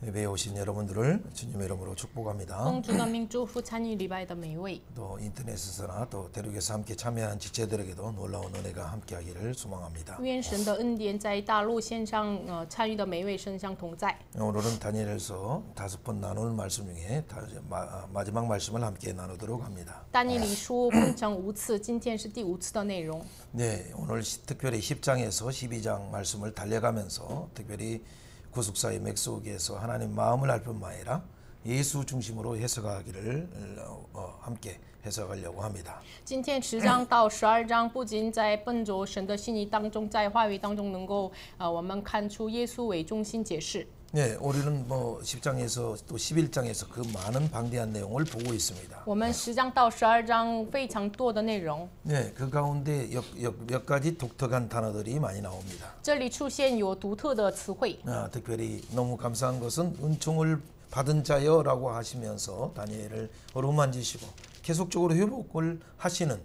예배에 오신 여러분들을 주님의 이름으로 축복합니다. 奉主的名祝福参与礼拜的每一位。 또 인터넷에서나 또 대륙에서 함께 참여한 지체들에게도 놀라운 은혜가 함께하기를 소망합니다. 愿神的恩典在大陆线上参与的每一位身上同在。 오늘은 다니엘서 5번 나눌 말씀 중에 마지막 말씀을 함께 나누도록 합니다. 但以理书分成5次，今天是第5次的内容。 네, 오늘 특별히 10장에서 12장 말씀을 달려가면서 특별히 구속사의 맥속에서 하나님 마음을 알 뿐만 아니라 예수 중심으로 해석하기를 함께 해석하려고 합니다. 今天10章到12章，不仅在奔着神的心意当中，在话语当中能够我们看出耶稣为中心解释。 네, 우리는 10장에서 또 11장에서 그 많은 방대한 내용을 보고 있습니다. 我们10章到12章非常多的内容。 네, 그 가운데 몇 가지 독특한 단어들이 많이 나옵니다. 这里出现有独特的词汇。 특별히 너무 감사한 것은 은총을 받은 자여라고 하시면서 다니엘을 어루만지시고 계속적으로 회복을 하시는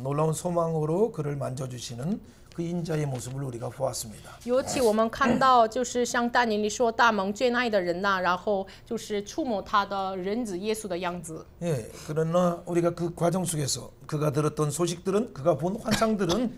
놀라운 소망으로 그를 만져주시는 그 인자의 모습을 우리가 보았습니다. 尤其我们看到，就是像但以理说大蒙眷爱的人呐，然后就是触摸他的人子耶稣的样子。 예, 그러나 우리가 그 과정 속에서 그가 들었던 소식들은 그가 본 환상들은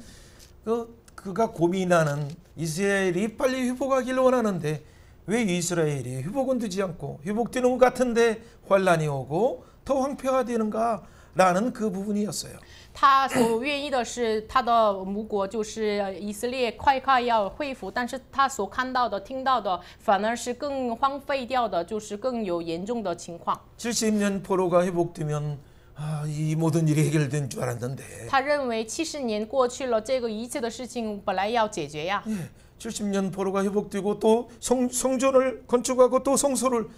그가 고민하는 이스라엘이 빨리 회복하기를 원하는데 왜 이스라엘이 회복은 되지 않고 회복되는 것 같은데 환란이 오고 더 황폐화 되는가라는 그 부분이었어요. 他所愿意的是他的母国就是以色列快要恢复，但是他所看到的、听到的反而是更荒废掉的，就是更有严重的情况。 70년 포로가 회복되면 이 모든 일이 해결된 줄 알았는데 他认为70年过去了，这个一切的事情本来要解决呀。 70년 포로가 회복되고 또 성전을 건축하고 또 성소를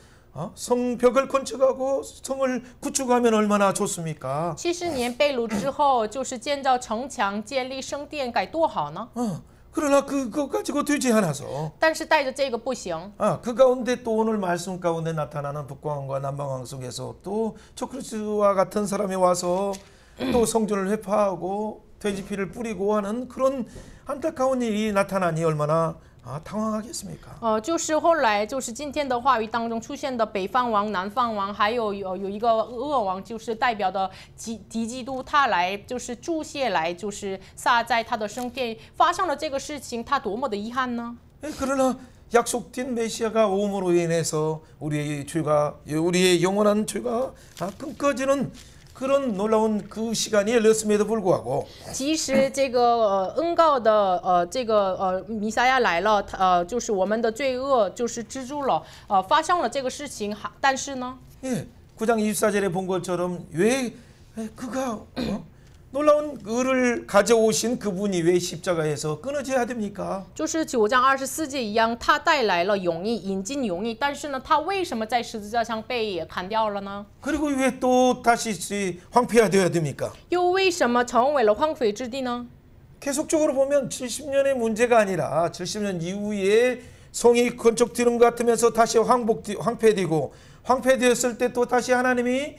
성벽을 건축하고 성을 구축하면 얼마나 좋습니까? 70年被掳之后，就是建造城墙、建立圣殿，该多好呢！ 그러나 그거 가지고 되지 않아서 但是带着这个不行。 그 가운데 또 오늘 말씀 가운데 나타나는 북왕과 남방왕 속에서 또 초크루스와 같은 사람이 와서 또 성전을 회파하고 돼지피를 뿌리고 하는 그런 안타까운 일이 나타나니 얼마나 당황하겠습니까? 就是后来就是今天的话语当中出现的北方王、南方王，还有一个恶王，就是代表的敌基督，他来就是注谢来就是撒在他的圣殿，发生了这个事情，他多么的遗憾呢？ 그러나 약속된 메시아가 오므로 인해서 우리의 영원한 죄가 끊겨지는 그런 놀라운 그 시간이 열렸음에도 불구하고 即使这个恩告的这个弥赛亚来了，就是我们的罪恶就是蜘蛛了，发生了这个事情，但是呢， 예, 9장 24절에 본 것처럼 왜 그가 놀라운 의를 가져오신 그분이 왜 십자가에서 끊어져야 됩니까? 就是9章24节一样，他带来了永义，引进永义，但是呢，他为什么在十字架上被砍掉了呢？ 그리고 왜 또 다시 황폐화되어야 됩니까? 又为什么成为了荒废之地呢？ 계속적으로 보면 70년의 문제가 아니라 70년 이후에 성이 건축되는 것 같으면서 다시 황폐되고 황폐되었을 때 또 다시 하나님이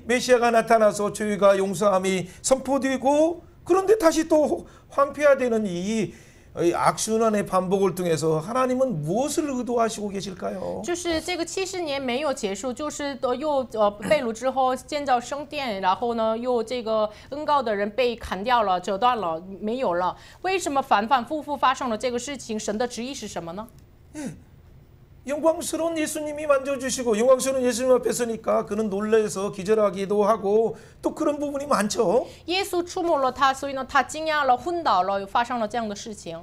메시아가 나타나서 죄가 용서함이 선포되고 그런데 다시 또 황폐화되는 이 악순환의 반복을 통해서 하나님은 무엇을 의도하시고 계실까요? 就是这个70年没有结束，就是又被掳之后建造圣殿，然后呢又这个恩告的人被砍掉了、折断了，没有了。为什么反反复复发生了这个事情？神的旨意是什么呢？ 영광스러운 예수님이 만져주시고 영광스러운 예수님 앞에 서니까 그는 놀라서 기절하기도 하고 또 그런 부분이 많죠. 耶稣触摸了他，所以呢，他惊讶了，昏倒了，发生了这样的事情。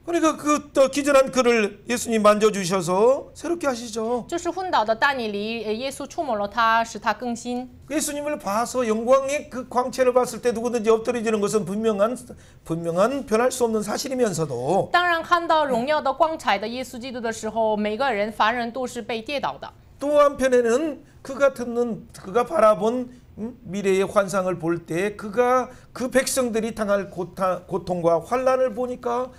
그러니까 그 기절한 그를 예수님 만져주셔서 새롭게 하시죠. 就是昏倒的但以理，耶稣触摸了他，使他更新。 예수님을 봐서 영광의 그 광채를 봤을 때 누구든지 엎드려지는 것은 분명한 변할 수 없는 사실이면서도 当然，看到荣耀的光彩的耶稣基督的时候，每个人凡人都是被跌倒的。 또 한편에는 그가 바라본 미래의 환상을 볼 때 그 백성들이 당할 고통과 환란을 보니까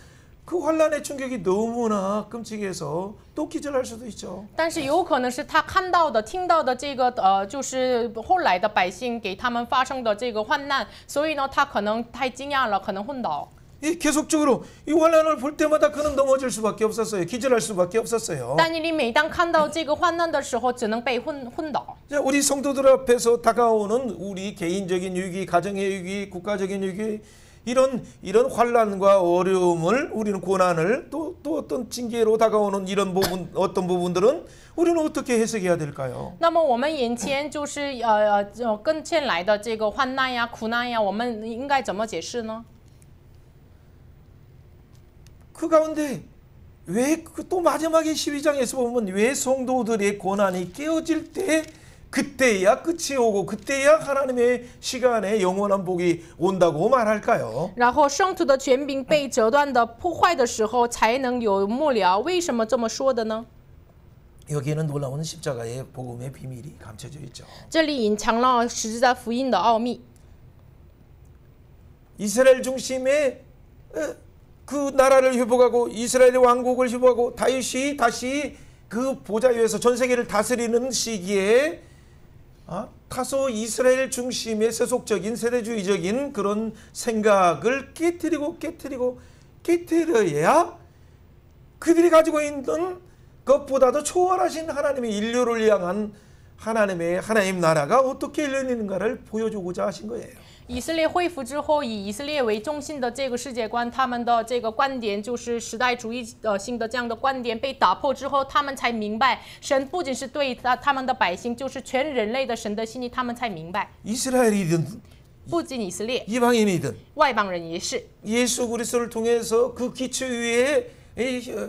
그 환란의 충격이 너무나 끔찍해서 또 기절할 수도 있죠. 但是有可能是他看到的、听到的这个就是后来的百姓给他们发生的这个患难，所以呢，他可能太惊讶了，可能昏倒。이 계속적으로 이 환난을 볼 때마다 그는 넘어질 수밖에 없었어요. 기절할 수밖에 없었어요. 但以理每当看到这个患难的时候，只能被昏倒。 자, 우리 성도들 앞에서 다가오는 우리 개인적인 위기, 가정의 위기, 국가적인 위기 이런 환난과 어려움을 우리는 고난을 또 어떤 징계로 다가오는 이런 부분 어떤 부분들은 우리는 어떻게 해석해야 될까요? 那么我们眼前就是跟前来的这个患难呀、苦难呀，我们应该怎么解释呢？ 그 가운데 왜 또 마지막에 12장에서 보면 왜 성도들의 고난이 깨어질 때 그때야 끝이 오고 그때야 하나님의 시간에 영원한 복이 온다고 말할까요? 然后圣徒的权柄被折断的破坏的时候，才能有末了。为什么这么说的呢？ 여기에는 놀라운 십자가의 복음의 비밀이 감춰져 있죠. 这里隐藏了十字架福音的奥秘。 이스라엘 중심의 그 나라를 회복하고 이스라엘의 왕국을 회복하고 다윗이 다시 그 보좌 위에서 전 세계를 다스리는 시기에 다소 이스라엘 중심의 세속적인 세대주의적인 그런 생각을 깨뜨려야 그들이 가지고 있는 것보다도 초월하신 하나님의 인류를 향한 하나님 나라가 어떻게 열리는가를 보여주고자 하신 거예요. 以色列恢复之后，以以色列为中心的这个世界观，他们的这个观点就是时代主义性的这样的观点被打破之后，他们才明白，神不仅是对他们的百姓，就是全人类的神的心意，他们才明白。 이스라엘이든 不仅以色列， 이방인이든 外邦人也是。 예수 그리스도를 통해서 그 기초 위에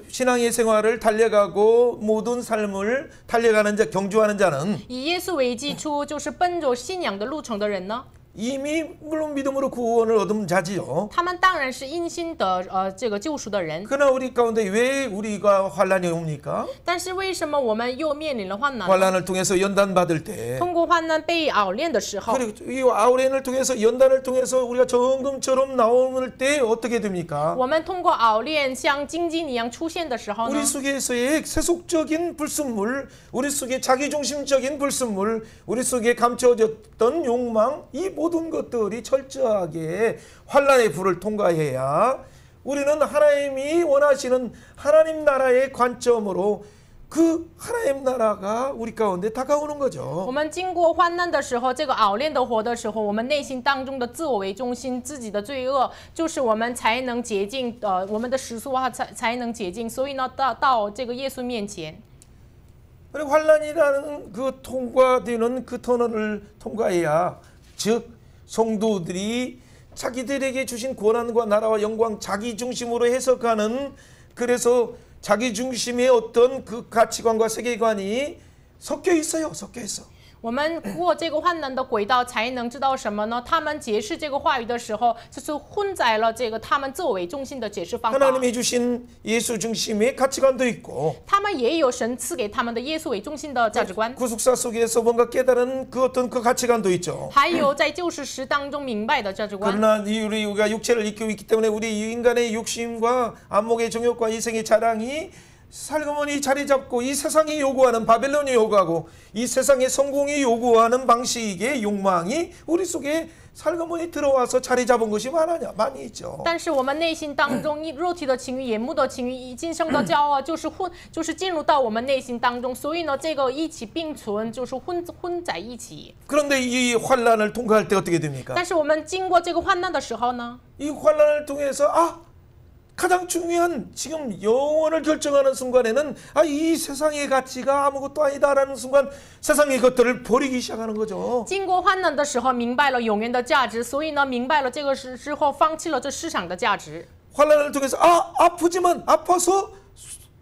신앙의 생활을 달려가고 모든 삶을 달려가는 자, 경주하는 자는 以耶稣为基础，就是奔着信仰的路程的人呢， 이미 물론 믿음으로 구원을 얻은 자지요. 他们当然是因心的这个救赎的人。 그러나 우리 가운데 왜 우리가 환난이 옵니까? 但是为什么我们又面临了患难呢？ 환난을 통해서 연단 받을 때 通过患难被熬炼的时候， 그리고 이 아우렌을 통해서 연단을 통해서 우리가 정금처럼 나올 때 어떻게 됩니까? 我们通过熬炼像金晶一样出现的时候呢， 우리 속에서의 세속적인 불순물, 우리 속에 자기중심적인 불순물, 우리 속에 감춰졌던 욕망, 이 모든 것들이 철저하게 환난의 불을 통과해야 우리는 하나님이 원하시는 하나님 나라의 관점으로 그 하나님 나라가 우리 가운데 다가오는 我 거죠. 们经过患难的时候，这个熬炼的活的时候，我们内心当中的自我为中心、自己的罪恶，就是我们才能洁净，我们的世俗化才能洁净。所以呢，到这个耶稣面前， 그리고 환난이라는 그 통과되는 그 터널을 통과해야 즉 성도들이 자기들에게 주신 고난과 나라와 영광 자기 중심으로 해석하는 그래서 자기 중심의 어떤 그 가치관과 세계관이 섞여 있어요. 섞여 있어. 我们过这个患难的轨道，才能知道什么呢？他们解释这个话语的时候，就是混在了这个他们自我为中心的解释方法。 하나님이 주신 예수 중심의 가치관도 있고 他们也有神赐给他们的耶稣为中心的价值观， 구속사 속에서 뭔가 깨달은 그 어떤 그 가치관도 있죠. 还有在救世时当中明白的价值观。 그러나 우리가 육체를 입고 있기 때문에 우리 인간의 욕심과 안목의 정욕과 이생의 자랑이 살그머니 자리 잡고 이 세상이 요구하는 바벨론이 요구하고 이 세상의 성공이 요구하는 방식의 욕망이 우리 속에 살그머니 들어와서 자리 잡은 것이 많이 있죠. 但是我们内心当中，肉体的情欲、眼目的情欲、今生的骄傲，就是进入到我们内心当中，所以呢，这个一起并存，就是混在一起。 그런데 이 환난을 통과할 때 어떻게 됩니까? 但是我们经过这个患难的时候呢， 이 환난을 통해서 가장 중요한 지금 영혼을 결정하는 순간에는 이 세상의 가치가 아무것도 아니다라는 순간 세상의 것들을 버리기 시작하는 거죠. 经过患难的时候，明白了永远的价值，所以呢，明白了这个之后，放弃了这市场的价值。 환난을 통해서 아프지만 아파서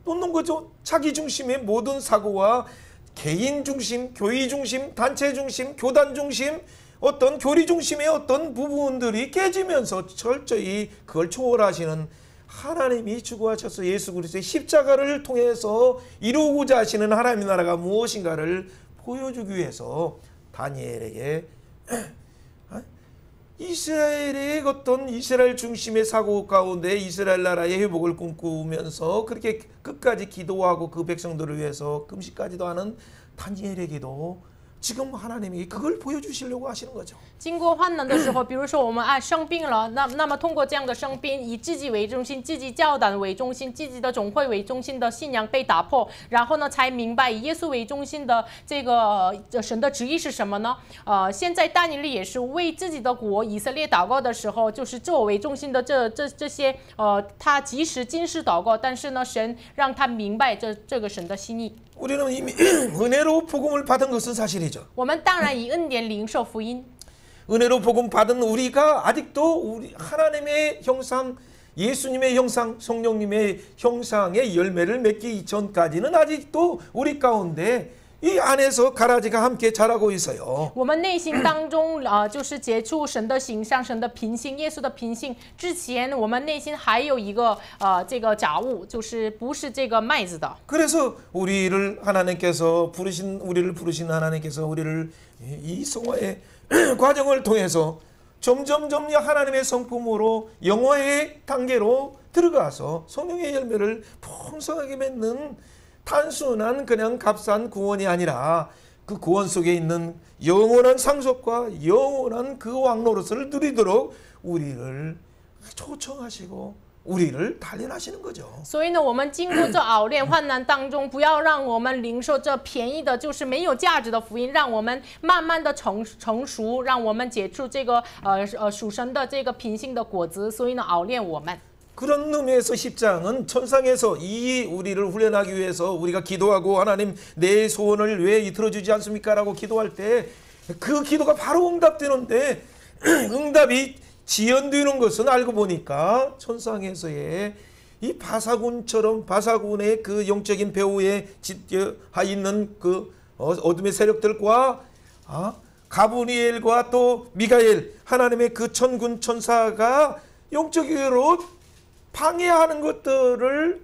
놓는 거죠. 자기 중심의 모든 사고와 개인 중심, 교회 중심, 단체 중심, 교단 중심, 어떤 교리 중심의 어떤 부분들이 깨지면서 철저히 그걸 초월하시는 하나님이 주고하셔서 예수 그리스도의 십자가를 통해서 이루고자 하시는 하나님의 나라가 무엇인가를 보여주기 위해서 다니엘에게 이스라엘의 어떤 이스라엘 중심의 사고 가운데 이스라엘 나라의 회복을 꿈꾸면서 그렇게 끝까지 기도하고 그 백성들을 위해서 금식까지도 하는 다니엘에게도 지금 하나님이 그걸 보여주시려고 하시는 거죠. 经过患难的时候，比如说我们生病了，那么通过这样的生病，以自己为中心、自己教导为中心、自己的总会为中心的信仰被打破，然后呢，才明白以耶稣为中心的这个神的旨意是什么呢？现在但以理也是为自己的国以色列祷告的时候，就是自我为中心的这些他即使今世祷告，但是呢，神让他明白这个神的心意。 우리는 이미 은혜로 복음을 받은 것은 사실이죠. 我们当然以恩典领受福音。 은혜로 복음 받은 우리가 아직도 우리 하나님의 형상, 예수님의 형상, 성령님의 형상의 열매를 맺기 전까지는 아직도 우리 가운데 이 안에서 가라지가 함께 자라고 있어요. 我们内心当中就是接触神的形象、神的品性、耶稣的品性之前，我们内心还有一个这个杂物，就是不是这个麦子的。 그래서 우리를 부르신 하나님께서 우리를 이 성화의 과정을 통해서 점점 하나님의 성품으로 영화의 단계로 들어가서 성령의 열매를 풍성하게 맺는 단순한 그냥 값싼 구원이 아니라 그 구원 속에 있는 영원한 상속과 영원한 그 왕노릇을 누리도록 우리를 초청하시고 우리를 단련하시는 거죠. 所以呢，我们经过这熬炼患难当中，不要让我们领受这便宜的，就是没有价值的福音，让我们慢慢的成熟，让我们结出这个属神的这个品性的果子。所以呢，熬炼我们。 그런 의미에서 10장은 천상에서 이 우리를 훈련하기 위해서 우리가 기도하고 하나님 내 소원을 왜 들어주지 않습니까? 라고 기도할 때 그 기도가 바로 응답되는데 응답이 지연되는 것은 알고 보니까 천상에서의 이 바사군의 그 영적인 배후에 하 있는 그 어둠의 세력들과 가브리엘과 또 미가엘 하나님의 그 천군 천사가 영적으로 방해하는 것들을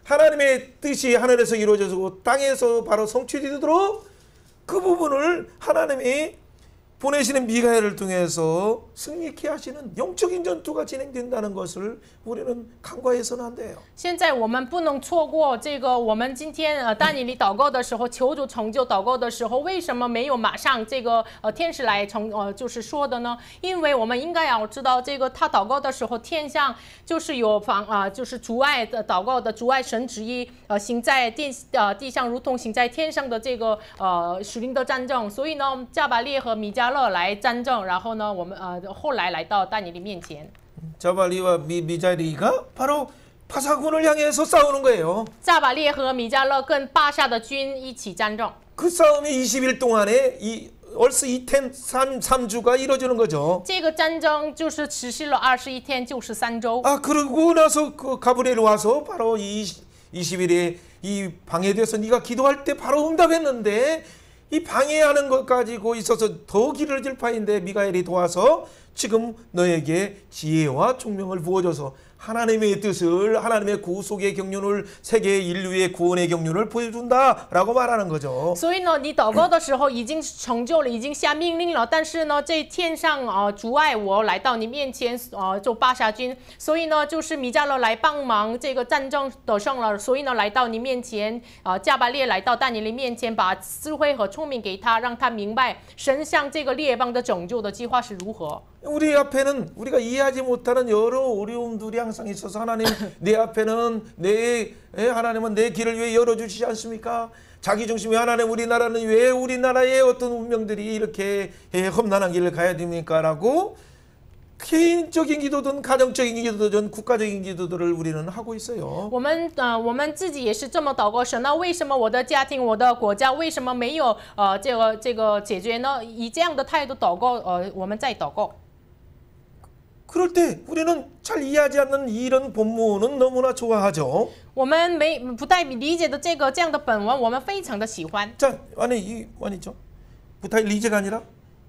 하나님의 뜻이 하늘에서 이루어져서 땅에서 바로 성취되도록 그 부분을 하나님이 보내시는 미가엘을 통해서 승리케 하시는 영적인 전투가 진행된다는 것을 우리는 간과해서는 안 돼요. 现在我们不能错过这个，我们今天但以理祷告的时候，求主成就祷告的时候，为什么没有马上这个天使来就是说的呢？因为我们应该要知道，这个他祷告的时候，天上就是有就是阻碍的祷告的阻碍神旨意行在地上，如同行在天上的这个属灵的战争。所以呢，加百列和米迦勒来战争，然后呢，我们后来来到但以理面前。 자발리와 미자리가 바로 바사군을 향해서 싸우는 거예요. 加百列和米迦勒跟巴夏的军一起战争。 그 싸움이 20일 동안에 얼스 2텐 3주가 이루어지는 거죠. 这个战争就是持续了21天，就是3周。 그러고 나서 그 가브리엘 와서 바로 20일에 이 방해돼서 네가 기도할 때 바로 응답했는데 이 방해하는 것 가지고 있어서 더 길어질 파인데 미가엘이 도와서 지금 너에게 지혜와 총명을 부어줘서 하나님의 뜻을 하나님의 구속의 경륜을 세계 인류의 구원의 경륜을 보여준다라고 말하는 거죠. 所以呢，你祷告的时候已经成就了，已经下命令了，但是呢，这天上阻碍我来到你面前就巴夏军，所以呢，就是米迦勒来帮忙，这个战争得胜了，所以呢，来到你面前，加百列来到但以理面前，把智慧和聪明给他，让他明白神向这个列邦的拯救的计划是如何。 우리 앞에는 우리가 이해하지 못하는 여러 어려움들이 항상 있어서 하나님 내 앞에는 하나님은 내 길을 왜 열어주시지 않습니까? 자기 중심의 하나님 우리나라는 왜 우리나라의 어떤 운명들이 이렇게 험난한 길을 가야 됩니까? 라고 개인적인 기도든 가정적인 기도든 국가적인 기도들을 우리는 하고 있어요. 我们自己也是这么祷告神，那为什么我的家庭、我的国家为什么没有这个解决呢？以这样的态度祷告，我们在祷告。 그럴 때 우리는 잘 이해하지 않는 이런 본문은 너무나 좋아하죠. 我们不太理解的这样的本文，我们非常的喜欢。 자, 아니죠. 부탁 리제가 아니라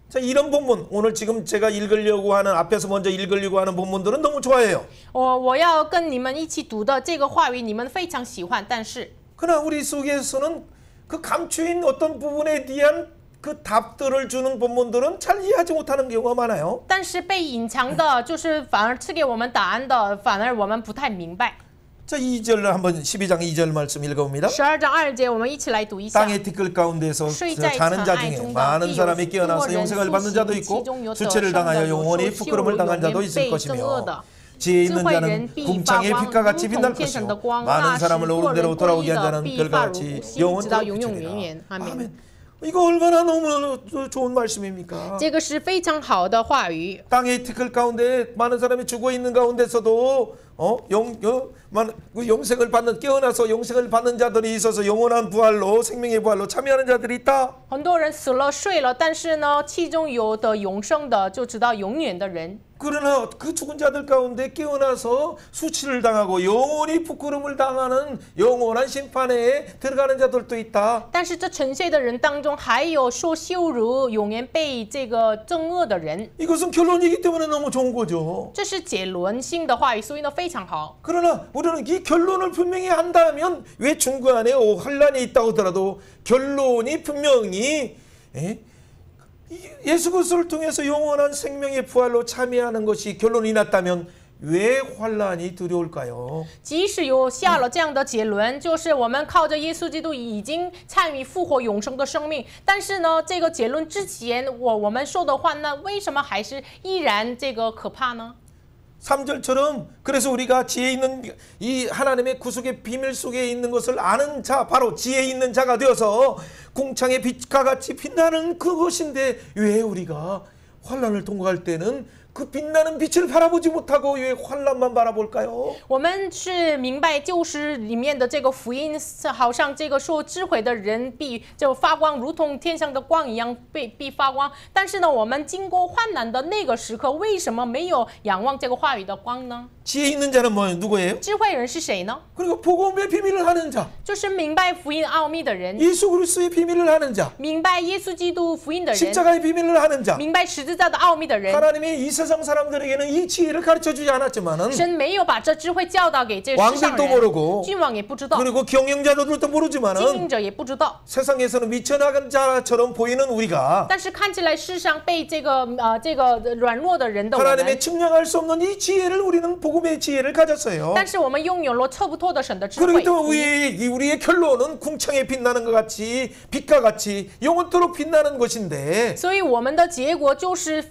자, 이런 본문 오늘 지금 제가 읽으려고 하는 앞에서 먼저 읽으려고 하는 본문들은 너무 좋아해요. 我要跟你们一起读的这个话语，你们非常喜欢，但是 그러나 우리 속에서는 그 감추인 어떤 부분에 대한 그 답들을 주는 본문들은 잘 이해하지 못하는 경우가 많아요. 但是被隐藏的，就是反而赐给我们答案的，反而我们不太明白。 자, 2절 한번 12장 2절 말씀 읽어봅니다. 12章2节，我们一起来读一下。 땅의 티끌 가운데서 睡在 자는 尘 자 埃 중에 中的 많은 必有 사람이 多 깨어나서 人 영생을 苏 받는 자도 醒， 있고 其中有得 수치를 生的 당하여 有 영원히 受羞 부끄러움을 有 당한 자도 连 있을 被憎恶 것이며 的。 지혜 智 있는 慧 자는 人必发 궁창의 光， 빛과 如 같이 同 빛날 天上 것이요 的光。 많은 那时 사람을 做 옳은 人 대로 归 돌아오게 的 한 자는 必 별과 发如 같이 星，直到 영원토록 永永远 비추리라. 远。阿门。 아멘. 이거 얼마나 너무 좋은 말씀입니까? 这个是非常好的话语。 땅의 티끌 가운데 많은 사람이 죽어 있는 가운데서도 영생을 받는 깨어나서 영생을 받는 자들이 있어서 영원한 부활로 생명의 부활로 참여하는 자들이 있다. 很多人死了睡了，但是呢，其中有的永生的，就直到永远的人。 그러나 그 죽은 자들 가운데 깨어나서 수치를 당하고 영원히 부끄러움을 당하는 영원한 심판에 들어가는 자들도 있다. 但是这沉睡的人当中，还有受羞辱、永远被这个憎恶的人。 이것은 결론이기 때문에 너무 좋은 거죠. 这是结论性的话语，所以呢非常好。 그러나 우리는 이 결론을 분명히 한다면 왜 중간에 혼란이 있다고 하더라도 결론이 분명히 예수 그리스도를 통해서 영원한 생명의 부활로 참여하는 것이 결론이 났다면 왜 환란이 두려울까요? 即使有下了这样的结论，就是我们靠着耶稣基督已经参与复活永生的生命，但是呢，这个结论之前，我们受的患难，为什么还是依然这个可怕呢？ 3절처럼 그래서 우리가 지혜 있는 이 하나님의 구속의 비밀 속에 있는 것을 아는 자, 바로 지혜 있는 자가 되어서 궁창의 빛과 같이 빛나는 그것인데 왜 우리가 환난을 통과할 때는 그 빛나는 빛을 바라보지 못하고 왜 환난만 바라볼까요? 我们是明白旧诗里面的这个福音，好像这个说智慧的人必就发光，如同天上的光一样必发光。但是呢，我们经过患难的那个时刻，为什么没有仰望这个话语的光呢？ 지혜 있는 자는 누구예요? 智慧人是谁呢？ 그리고 복음의 비밀을 하는 자, 就是明白福音奥秘的人， 예수 그리스도의 비밀을 하는 자, 明白耶稣基督福音的人， 십자가의 비밀을 하는 자. 明白十字架的奥秘的人。 하나님이 이 세상 사람들에게는 이 지혜를 가르쳐주지 않았지만은 神没有把这智慧教导给这世上 왕들도 人， 모르고 君王也不知道， 그리고 경영자들도 经 모르지만은 营者也不知道。 세상에서는 미쳐나간 자처럼 보이는 우리가 但是看起来世上被这个软弱的人的我 하나님의 们， 측량할 수 없는 이 지혜를 우리는 복음의 지혜를 가졌어요. 但是我们拥有了测不透的神的智 그렇기 慧。 때문에 우리의 결론은 궁창에 빛나는 것 같이 빛과 같이 영원토록 빛나는 것인데 所以我们的结果就是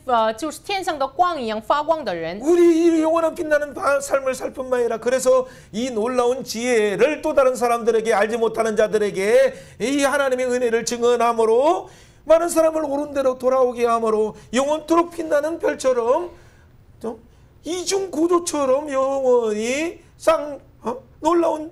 天上的光一样发光的人。 우리 이 영원한 빛나는 삶을 살 뿐만 아니라 그래서 이 놀라운 지혜를 또 다른 사람들에게 알지 못하는 자들에게 이 하나님의 은혜를 증언함으로 많은 사람을 옳은 대로 돌아오게 함으로 영원토록 빛나는 별처럼 이중 구조처럼 영원히 놀라운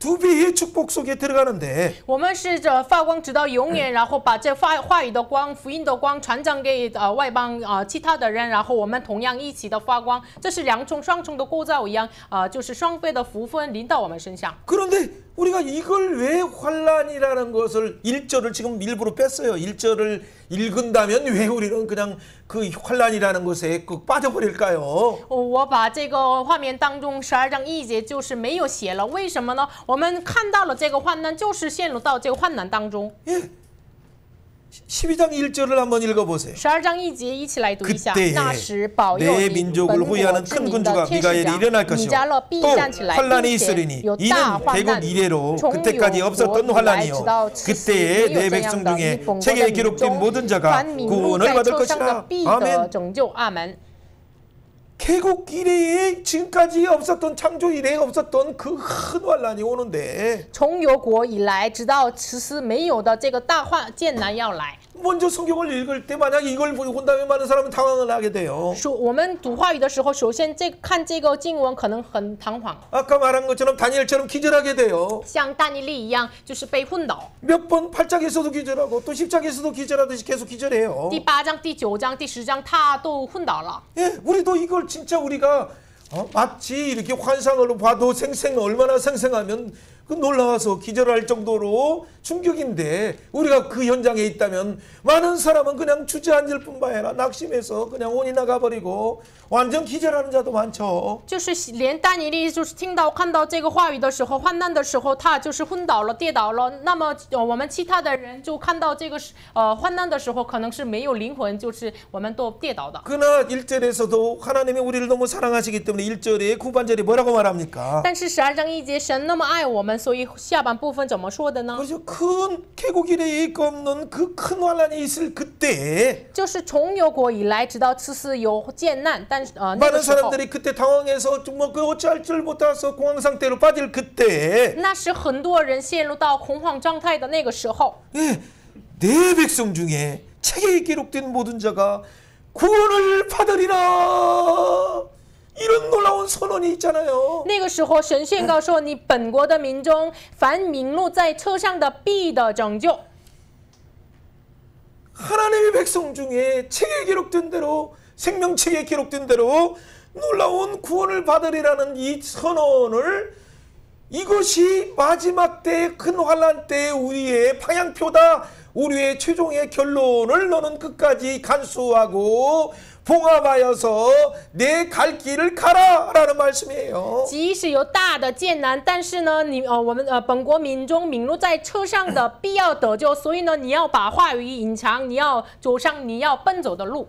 두 배의 축복 속에 들어가는데 我们是发光直到永远，然后把这话语的光、福音的光传讲给外邦其他的人，然后我们同样一起的发光，这是双重的构造一样，就是双倍的福分临到我们身上。 그런데 우리가 이걸 왜 환란이라는 것을 1절을 지금 일부러 뺐어요. 1절을 읽은다면 왜 우리는 그냥 그 환란이라는 것에 빠져버릴까요? 我把这个画面当中12章1节就是没有写了，为什么呢？我们看到了这个患难，就是陷入到这个患难当中。 예. 12장 1절을 한번 읽어보세요. 12章1节一起来读一下。 그때에 那时保佑 내 你 민족을 本我 후회하는 之 큰 民 군주가 的天 미가엘이 使长 일어날 米 것이요 迦勒必 또 站起来， 환란이 并且 있으리니 有大 이는 患 대국 难 이래로 从 그때까지 有 없었던 国以来 환란이요 直到此时 그때에 没有 내 这样 백성 的 중에 你本国 책에 的民 기록된 中 모든 자가 凡民录 구원을 在 받을 册上的 것이라 必得 아멘. 拯救。阿门。 개국 이래에 지금까지 없었던 창조 이래에 없었던 그 큰 환란이 오는데 从有国以来，直到此时没有的这个大艰难要来。 먼저 성경을 읽을 때 만약 이걸 본다면 많은 사람은 당황을 하게 돼요. 我们读话语的时候，首先看这个经文可能很彷徨， 아까 말한 것처럼 다니엘처럼 기절하게 돼요. 像大尼利一样，就是被昏倒。 몇 번 8장에서도 기절하고 또 10장에서도 기절하듯이 계속 기절해요. 第8章、第9章、第10章，他都昏倒了。 예, 우리도 이걸 진짜 우리가 마치 이렇게 환상으로 봐도 얼마나 생생하면 그 놀라워서 기절할 정도로 충격인데 우리가 그 현장에 있다면 많은 사람은 그냥 주저앉을 뿐만 아니라 낙심해서 그냥 혼이 나가버리고 완전 기절하는 자도 많죠. 就是连但以理就是看到这个话语的时候，患难的时候，他就是昏倒了、跌倒了。那么我们其他的人就看到这个患难的时候，可能是没有灵魂，就是我们都跌倒的。 그러나 1절에서도 하나님이 우리를 너무 사랑하시기 때문에 1절에 후반절에 뭐라고 말합니까? 但是12章1节，神那么爱我们，所以下半部分怎么说的呢？ 그죠? 큰 계곡 이래 없는 그 큰 환란이 있을 그때 就是从有国以来，直到次世有艰难，但是那 많은 个时候， 사람들이 그때 당황해서 뭐그 어찌할 줄 못해서 공황 상태로 빠질 그때 那是很多人陷入到恐慌状态的那个时候。 예, 내 백성 중에 책에 기록된 모든 자가 구원을 받으리라 이런 놀라운 선언이 있잖아요. 那个时候，神宣告说：“你本国的民中，凡名录在册上的，必得拯救。” 하나님의 백성 중에 책에 기록된 대로 생명책에 기록된 대로 놀라운 구원을 받으리라는 이 선언을 이것이 마지막 때 큰 환란 때 우리의 방향표다. 우리의 최종의 결론을 너는 끝까지 간수하고 봉합하여서 내 갈 길을 가라라는 말씀이에요. 即使有大的艰难，但是呢，我们本国民中名录在册上的，必要得救。所以呢，你要把话语隐藏，你要走上你要奔走的路。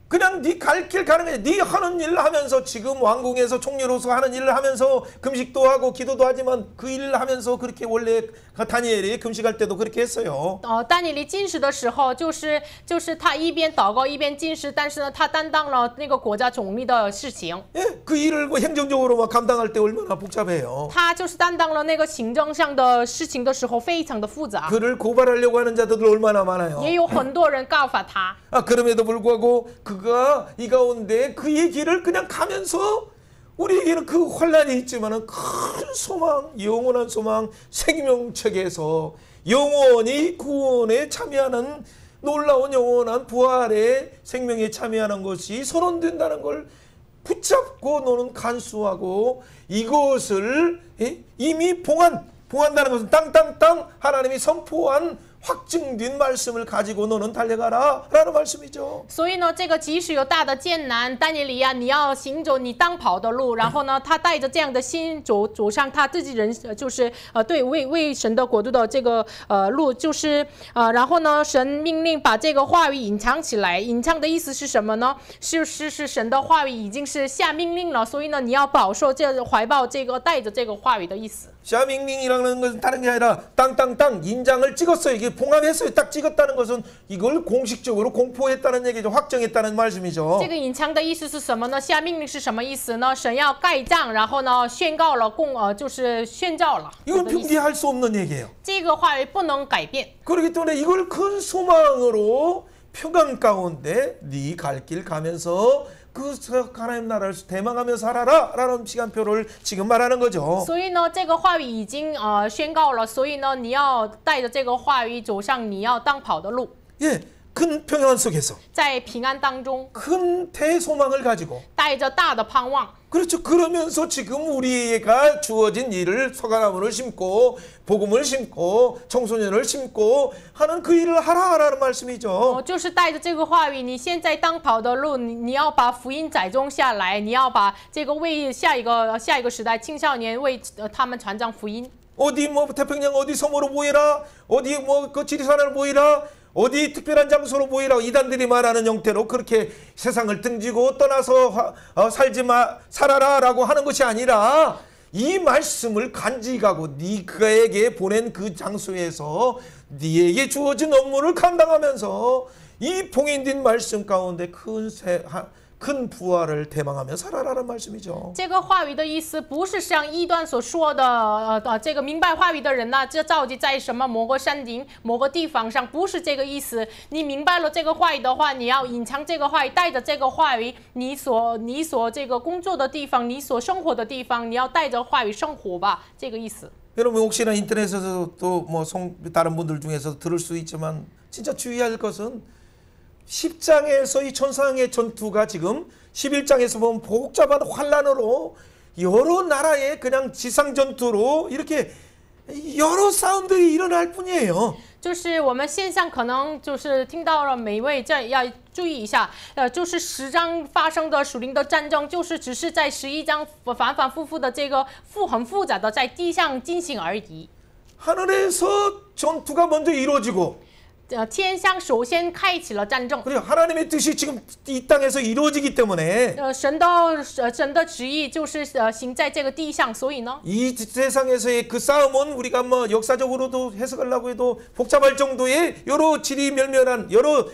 그냥 네 갈 길 가는 거야. 네 하는 일 하면서 지금 왕궁에서 총리로서 하는 일을 하면서 금식도 하고 기도도 하지만 그 일을 하면서 그렇게 원래 다니엘이 금식할 때도 그렇게 했어요. 但以理禁食的时候，就是他一边祷告一边禁食，但是呢，他担当了那个国家总理的事情。 예, 그 일을 뭐 행정적으로 막 감당할 때 얼마나 복잡해요. 他就是担当了那个行政上的事情的时候，非常的复杂。 그를 고발하려고 하는 자들도 얼마나 많아요. 也有很多人告发他。 그럼에도 불구하고 그가 이 가운데 그 얘기를 그냥 가면서 우리에게는 그 환란이 있지만은 큰 소망, 영원한 소망, 생명책에서 영원히 구원에 참여하는 놀라운 영원한 부활의 생명에 참여하는 것이 선언된다는 걸 붙잡고 너는 간수하고 이것을 이미 봉한다는 것은 땅땅땅 하나님이 선포한 확증된 말씀을 가지고 너는 달려가라 라는 말씀이죠. 所以呢，这个即使有大的艰难，但以理呀，你要行走你当跑的路。然后呢，他带着这样的心走上他自己人，就是对为神的国度的这个路，就是然后呢，神命令把这个话语隐藏起来。隐藏的意思是什么呢？是神的话语已经是下命令了，所以呢，你要保守怀抱这个带着这个话语的意思。 샤밍링이라는 것은 다른 게 아니라 땅땅땅 인장을 찍었어요. 이게 봉합했어요. 딱 찍었다는 것은 이걸 공식적으로 공포했다는 얘기죠. 확정했다는 말씀이죠. 这个隐藏的意思是什么呢？下命令是什么意思呢？神要盖章，然后呢宣告了就是宣召了。 이건 변개할 수 없는 얘기예요. 这个话语不能改变。 그렇기 때문에 이걸 큰 소망으로 평강 가운데 네 갈 길 가면서 그 하나님 나라를 대망하며 살아라 라는 시간표를 지금 말하는 거죠. 所以呢，这个话语已经宣告了，所以呢，你要带着这个话语走上你要当跑的路。 예, 큰 평안 속에서 在平安当中， 큰 대소망을 가지고 带着大的盼望。 그렇죠. 그러면서 지금 우리가 주어진 일을 소가나무를 심고 복음을 심고 청소년을 심고 하는 그 일을 하라라는 말씀이죠. 就是带着这个话语，你现在当跑的路，你要把福音载种下来，你要把这个为下一个时代青少年为他们传讲福音。 어디 뭐 태평양 어디 섬으로 모이라 어디 뭐 그 지리산으로 모이라 어디 특별한 장소로 모이라고 이단들이 말하는 형태로 그렇게 세상을 등지고 떠나서 살아라라고 하는 것이 아니라 이 말씀을 간직하고 네가에게 보낸 그 장소에서 네에게 주어진 업무를 감당하면서 이 봉인된 말씀 가운데 큰 부활을 대망하며 살아라는 말씀이죠. 这个话语的意思不是像异端所说的，这个明白话语的人呢，这召集在什么某个山顶、某个地方上，不是这个意思。你明白了这个话语的话，你要隐藏这个话语，带着这个话语，你所这个工作的地方，你所生活的地方，你要带着话语生活吧，这个意思。 여러분 혹시나 인터넷에서 또 뭐 다른 분들 중에서 들을 수 있지만 진짜 주의할 것은 10장에서 이 천상의 전투가 지금 11장에서 보면 복잡한 환란으로 여러 나라의 그냥 지상 전투로 이렇게 여러 싸움들이 일어날 뿐이에요. 就是我们现象可能就是听到了每一位这要注意一下，就是10章发生的属灵的战争，就是只是在11章反反复复的这个很复杂的在地上进行而已。 하늘에서 전투가 먼저 이루어지고 天上首先开启了战争， 그리고 하나님의 뜻이 지금 이 땅에서 이루어지기 때문에 神的旨意就是行在这个地上，所以呢， 이 세상에서의 그 싸움은 우리가 뭐 역사적으로도 해석하려고 해도 복잡할 정도의 여러 지리멸멸한 여러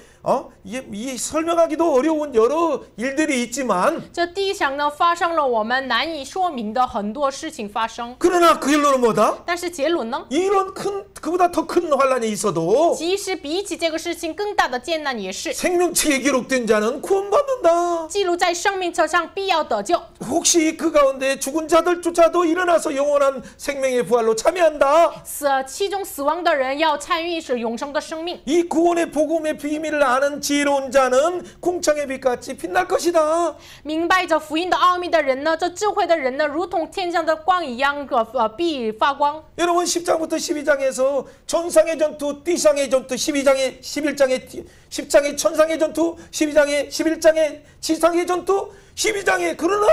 이 설명하기도 어려운 여러 일들이 있지만 这地上呢发生了我们难以说明的很多事情发生， 그러나 그 결론은 뭐다? 但是结论呢， 이런 그보다 더 큰 환란이 있어도 即使比起这个事情更大的艰难也是。 생명책에 기록된 자는 구원받는다. 记录在生命册上，必要得救。 혹시 그 가운데 죽은 자들조차도 일어나서 영원한 생명의 부활로 참여한다. 其中死亡的人要参与是永生的生命。 이 구원의 복음의 비밀을 아는 지혜로운 자는 궁창의 빛같이 빛날 것이다. 明白着福音的奥秘的人呢，这智慧的人呢，如同天上的光一样，必发光。 여러분 10장부터 12장에서 전상의 전투,地상의 전투, 11장의 10장의 천상의 전투, 12장의 11장의 지상의 전투, 12장의 그러나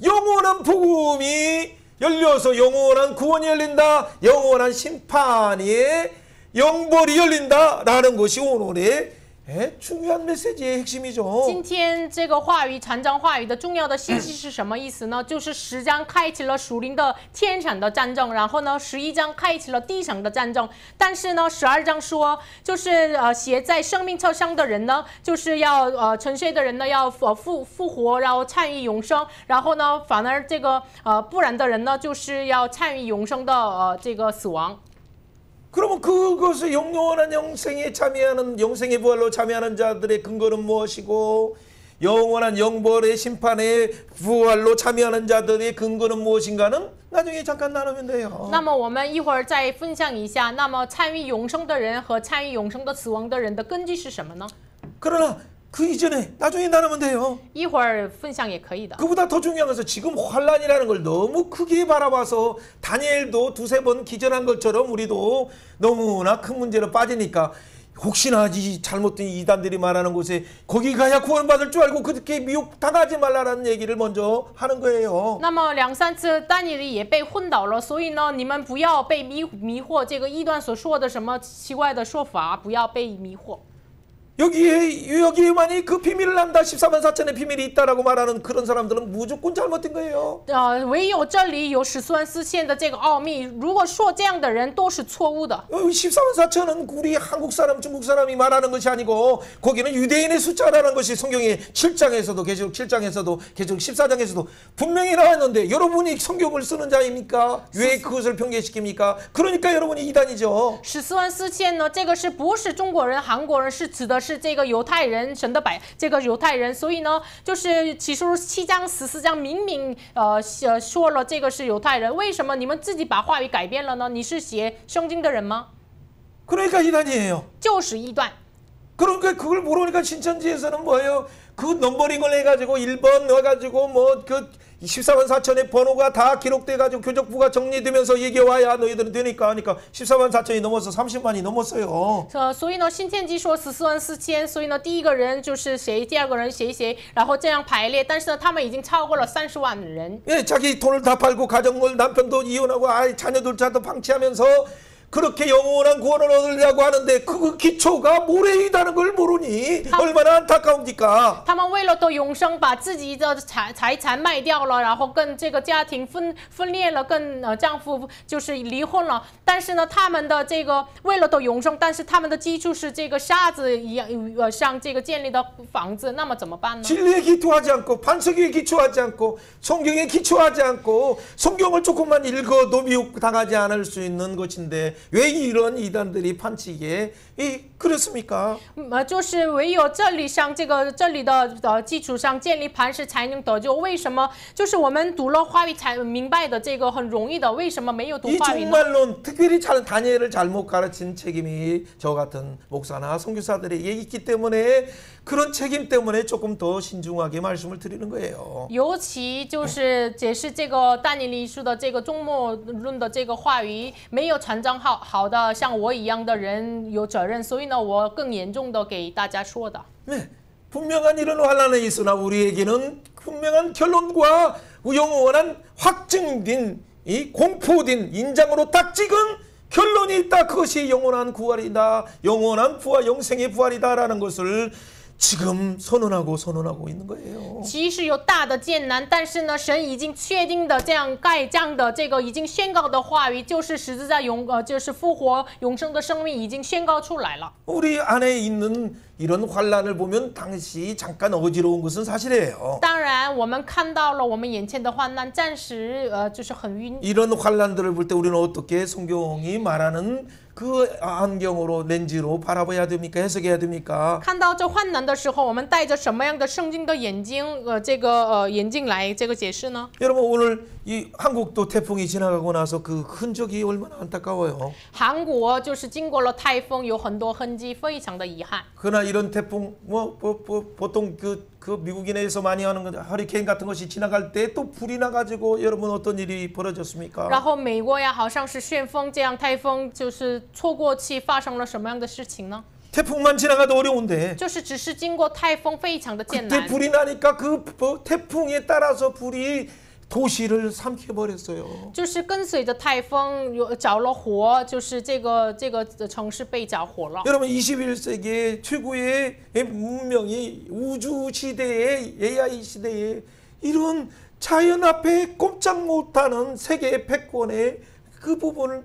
영원한 복음이 열려서 영원한 구원이 열린다. 영원한 심판의 영벌이 열린다라는 것이 오늘의 중요한 메시지의 핵심이죠. 今天这个话语禅章话语的重要的信息是什么意思呢？就是10章开启了属灵的天上的战争，然后呢11章开启了地上的战争，但是呢12章说，就是写在生命册上的人呢，就是要沉睡的人呢要复活，然后参与永生，然后呢反而这个不然的人呢，就是要参与永生的这个死亡。 그러면 그것을 영원한 영생에 참여하는 영생의 부활로 참여하는 자들의 근거는 무엇이고 영원한 영벌의 심판의 부활로 참여하는 자들의 근거는 무엇인가는 나중에 잠깐 나누면 돼요. 那么我们一会儿再分享一下，那么参与永生的人和参与永生的死亡的人的根据是什么呢？ 그러나 그 이전에 나중에 나누면 돼요. 一会儿分享也可以的。 그보다 더 중요한 것은 지금 환란이라는 걸 너무 크게 바라봐서 다니엘도 두세 번 기절한 것처럼 우리도 너무나 큰 문제로 빠지니까 혹시나 이 잘못된 이단들이 말하는 곳에 거기 가야 구원받을 줄 알고 그렇게 미혹당하지 말라라는 얘기를 먼저 하는 거예요. 那么2、3次但以理也被昏倒了，所以呢，你们不要被迷惑这个异端所说的什么奇怪的说法，不要被迷惑。 여기에만이 그 비밀을 안다 14만 4천의 비밀이 있다라고 말하는 그런 사람들은 무조건 잘못된 거예요. 唯有这里有14万4千的这个奥秘，如果说这样的人都是错误的。 14만 4천은 우리 한국 사람, 중국 사람이 말하는 것이 아니고 거기는 유대인의 숫자라는 것이 성경의 7장에서도 계시록 7장에서도 계시록 14장에서도 분명히 나왔는데 여러분이 성경을 쓰는 자입니까? 왜 그것을 편개시킵니까? 그러니까 여러분이 이단이죠. 14万4千呢，这个是不是中国人、韩国人，是指的是这个犹太人，神的这个犹太人，所以呢，就是启示录7章、14章明明说了这个是犹太人，为什么你们自己把话语改变了呢？你是写圣经的人吗？ 그러니까 이단이에요. 就是异端。 그러니까 그걸 모르니까 신천지에서는 뭐예요? 그 넘버링을 해가지고 1번 해가지고 뭐 그 14만 4천의 번호가 다 기록돼가지고 교적부가 정리되면서 얘기와야 너희들은 되니까 하니까 14만 4천이 넘어서 30만이 넘었어요. 所以呢，新天机说14万4千，所以呢，第一个人就是谁，第二个人谁，然后这样排列，但是呢，他们已经超过了30万人。 예, 자기 돈을 다 팔고 가정을 남편도 이혼하고 자녀들자도 방치하면서 그렇게 영원한 구원을 얻으려고 하는데 그 기초가 모래이다는 걸 모르니 얼마나 안타까웁니까? 他们为了得永生，把自己的财产卖掉了，然后跟这个家庭分裂了，跟丈夫就是离婚了。但是呢，他们的这个为了得永生，但是他们的基础是这个沙子一样上这个建立的房子，那么怎么办呢？ 진리에 기초하지 않고 반석에 기초하지 않고 성경에 기초하지 않고 성경을 조금만 읽어도 미혹당하지 않을 수 있는 것인데 왜 이런 이단들이 판치기에 그렇습니까? 就是唯有这里上这里的基础上建立磐石才能得救。为什么？就是我们读了话语才明白的这个很容易的，为什么没有读 이 话语呢？ 종말론 특별히 다니엘을 잘못 가르친 책임이 저 같은 목사나 선교사들에게 있기 때문에 그런 책임 때문에 조금 더 신중하게 말씀을 드리는 거예요. 尤其就是解释这个但以理书的这个终末论的这个话语，没有传讲好的像我一样的人有责任，所以呢，我更严重的给大家说的。 네, 분명한 이런 환란은 있으나 우리에게는 분명한 결론과 영원한 확증된 이 공포된 인장으로 딱 찍은 결론이 있다. 그것이 영원한 구원이다. 영원한 부활, 영생의 부활이다라는 것을 지금 선언하고 있는 거예요. 其实有大的艰难，但是呢，神已经确定的这样盖章的这个已经宣告的话语，就是十字架就是复活永生的生命已经宣告出来了。 우리 안에 있는 이런 환란을 보면 당시 잠깐 어지러운 것은 사실이에요. 当然，我们看到了我们眼前的患难，暂时就是很晕。 이런 환란들을 볼 때 우리는 어떻게 성경이 말하는 그 안경으로 렌즈로 바라봐야 됩니까? 해석해야 됩니까? 看到这患难的时候，我们带着什么样的圣经的眼睛，眼镜来这个解释呢？ 여러분 오늘 이 한국도 태풍이 지나가고 나서 그 흔적이 얼마나 안타까워요. 韩国就是经过了台风，有很多痕迹，非常的遗憾。 그러나 이런 태풍 보통 그 미국인에서 많이 하는 건 허리케인 같은 것이 지나갈 때 또 불이 나가지고 여러분 어떤 일이 벌어졌습니까? 然后美国呀，好像是旋风这样，台风就是错过期，发生了什么样的事情呢？ 태풍만 지나가도 어려운데 就是只是经过台风，非常的艰 그때 难。 불이 나니까 그 태풍에 따라서 불이 도시를 삼켜버렸어요. 就是跟随着台风着了火，就是这个城市被着火了。 여러분 21세기의 최고의 문명이 우주 시대에 AI 시대에 이런 자연 앞에 꼼짝 못하는 세계의 패권의 그 부분을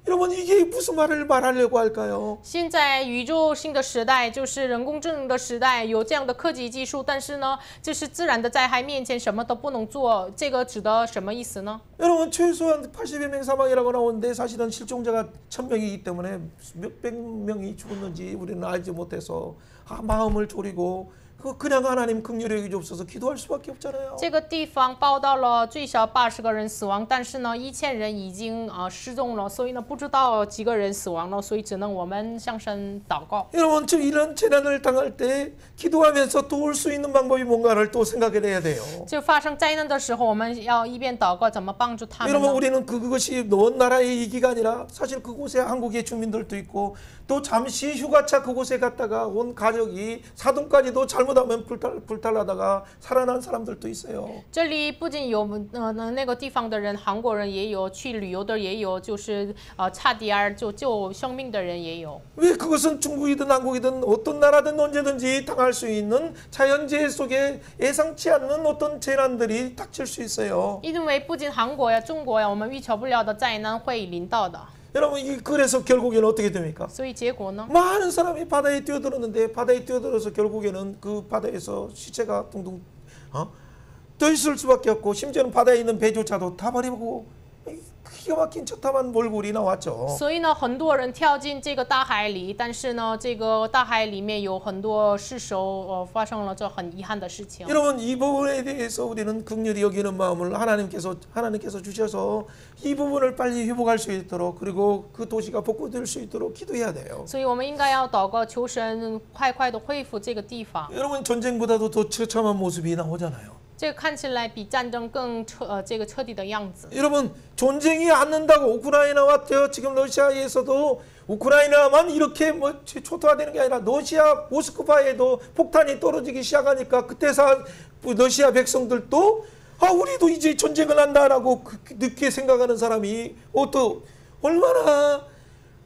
여러분 이게 무슨 말을 말하려고 할까요? 现在宇宙性的时代，就是人工智能的时代，有这样的科技技术，但是呢，就是自然的灾害面前什么都不能做，这个指的什么意思呢？ 여러분 최소한 80여 명 사망이라고 나오는데 사실은 실종자가 1000명이기 때문에 몇백 명이 죽었는지 우리는 알지 못해서 마음을 졸이고 그냥 하나님 긍휼히 여기옵소서 기도할 수밖에 없잖아요. 这个地方报道了最少80个人死亡，但是呢，1000人已经失踪了，所以呢，不知道几个人死亡了，所以只能我们向神祷告。 여러분 좀 이런 재난을 당할 때 기도하면서 도울 수 있는 방법이 뭔가를 또 생각을 해야 돼요. 就发生灾难的时候，我们要一边祷告，怎么帮助他们 여러분 呢？ 우리는 그것이 먼 나라의 얘기가 아니라 사실 그곳에 한국의 주민들도 있고 또 잠시 휴가차 그곳에 갔다가 온 가족이 사돈까지도 잘못하면 불탈하다가 살아난 사람들도 있어요. 这里不仅有那个地方的人，韩国人也有，去旅游的也有，就是差点就救生命的人也有。 왜 그것은 중국이든 한국이든 어떤 나라든 언제든지 당할 수 있는 자연재해 속에 예상치 않는 어떤 재난들이 닥칠 수 있어요. 因为不仅韩国呀、中国呀，我们预测不了的灾难会临到的。 여러분 그래서 결국에는 어떻게 됩니까? 所以结果呢？ 많은 사람이 바다에 뛰어들었는데 바다에 뛰어들어서 결국에는 그 바다에서 시체가 둥둥 떠 있을 수밖에 없고 심지어는 바다에 있는 배조차도 다 버리고 기가 막힌 척함한 몰골이 나왔죠. 所以呢，很多人跳进这个大海里，但是呢，这个大海里面有很多尸首，发生了这很遗憾的事情。 여러분 이 부분에 대해서 우리는 긍휼히 여기는 마음을 하나님께서 주셔서 이 부분을 빨리 회복할 수 있도록 그리고 그 도시가 복구될 수 있도록 기도해야 돼요. 所以我们应该要祷告，求神快快的恢复这个地方。 여러분 전쟁보다도 더 처참한 모습이 나오잖아요. 这个看起来比战争更彻底的样子。 여러분 전쟁이 않는다고 우크라이나와 지금 러시아에서도 우크라이나만 이렇게 뭐 초토화되는 게 아니라 러시아 모스크바에도 폭탄이 떨어지기 시작하니까 그때 러시아 백성들도 우리도 이제 전쟁을 한다라고 늦게 생각하는 사람이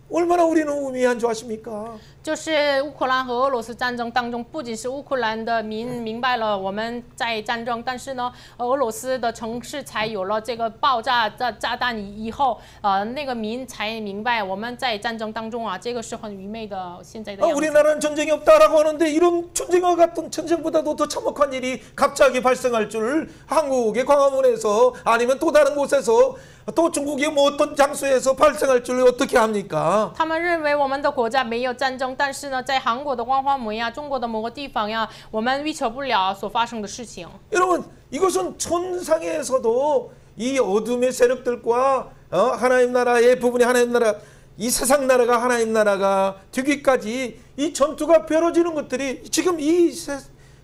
얼마나 우리는 의미 안 좋아하십니까? 就是乌克兰和俄罗斯战争当中，不仅是乌克兰的民明白了我们在战争，但是呢，俄罗斯的城市才有了这个爆炸的炸弹以后，那个民才明白我们在战争当中啊，这个是很愚昧的现在的样子。 우리나라는 전쟁이 없다라고 하는데 이런 전쟁과 같은 전쟁보다도 더 참혹한 일이 갑자기 발생할 줄 한국의 광화문에서 아니면 또 다른 곳에서 또 중국의 뭐 어떤 장소에서 발생할 줄 어떻게 합니까? 他们认为我们的国家没有战争，但是呢，在韩国的光化门呀、中国的某个地方呀，我们预测不了所发生的事情。 여러분 이것은 천상에서도 이 어둠의 세력들과 하나님 나라의 부분이 하나님 나라 이 세상 나라가 하나님 나라가 되기까지 이 전투가 벌어지는 것들이 지금 이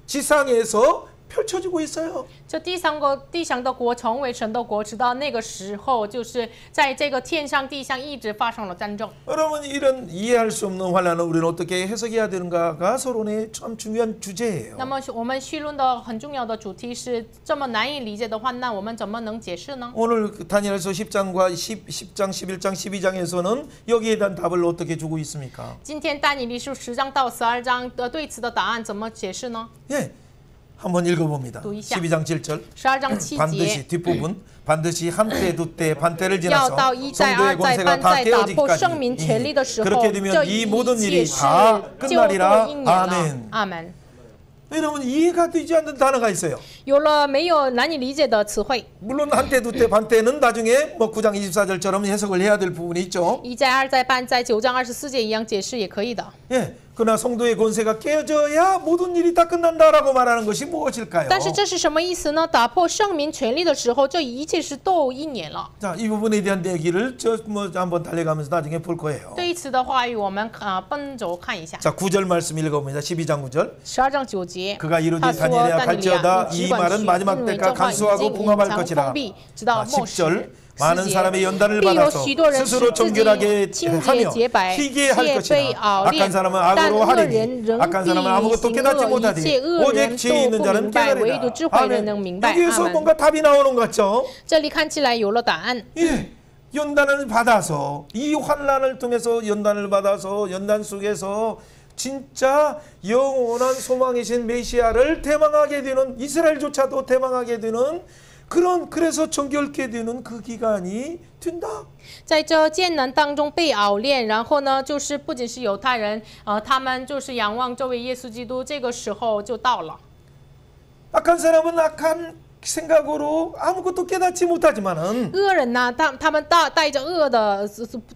지상에서 펼쳐지고 있어요. 这地上的国成为神的国，直到那个时候，就是在这个天上地上一直发生了战争。 여러분 이런 이해할 수 없는 환란을 우리는 어떻게 해석해야 되는가가 서론의 참 중요한 주제예요. 那么我们绪论的很重要的主题是这么难以理解的患难，我们怎么能解释呢？ 오늘 다니엘서 10장과 10장, 11장, 12장에서는 여기에 대한 답을 어떻게 주고 있습니까? 今天但以理书10章到12章的对此的答案怎么解释呢？ 예, 한번 읽어봅니다. 读一下 12장 7절 12章7 반드시 节。 뒷부분 반드시 한때 두때 반때를 要 지나서 到一代、 성도의 二代、 권세가 半 다 代打破圣 깨어지기까지 民权力的时候， 그렇게 这 되면 一 이 모든 切 일이 是 다 就多 끝나리라 1年了。 아멘. 阿门。 여러분 이해가 되지 않는 단어가 있어요. 有了没有难以理解的词汇？ 물론 한때 두때 반때는 나중에 뭐 9장 24절처럼 해석을 해야 될 부분이 있죠. 一在、二在、半在9章24节一样解释也可以的。 예, 그러나 성도의 권세가 깨어져야 모든 일이 다 끝난다라고 말하는 것이 무엇일까요? 但是这是什么意思呢？打破圣民权力的时候，这一切是斗1年了。 자, 이 부분에 대한 얘기를 뭐 한번 달려가면서 나중에 볼 거예요. 对于此的话语，我们奔走看一下。 자, 9절 말씀 읽어봅니다. 12장 9절. 12章9节， 그가 이르되 他说：“ 다니엘아 但以理 갈지어다 啊，你 이 只管 말은 去， 마지막 因为 때가 这话已 간수하고 经 봉합할 隐藏 것이라. 封闭，直到末时。 10절 많은 10节 사람의 연단을 必有 받아서 许多人使 스스로 自己 정결하게 清洁 하며 洁白， 희게 할 戒备 것이라. 熬 악한 炼。 사람은 但 악으로 恶人 하리니 仍 악한 必 사람은 아무것도 行 깨닫지 恶，一 못하리. 切恶 오직 人 지혜 都 있는 不 자는 明白，唯 깨달으리라. 独智慧人 아멘. 能明白。 여기에서 阿门。 뭔가 답이 나오는 것 같죠? 这里看起来有了答案。 예, 연단을 받아서 이 환란을 통해서 연단을 받아서 연단 속에서 진짜 영원한 소망이신 메시아를 대망하게 되는 이스라엘조차도 대망하게 되는 그래서 정결케 되는 그 기간이 된다. 在这艰难当中被熬炼，然后呢，就是不仅是犹太人，他们就是仰望这位耶稣基督，这个时候就到了。 악한 사람은 악한 생각으로 아무것도 깨닫지 못하지만은 恶人呢，他们带着恶的，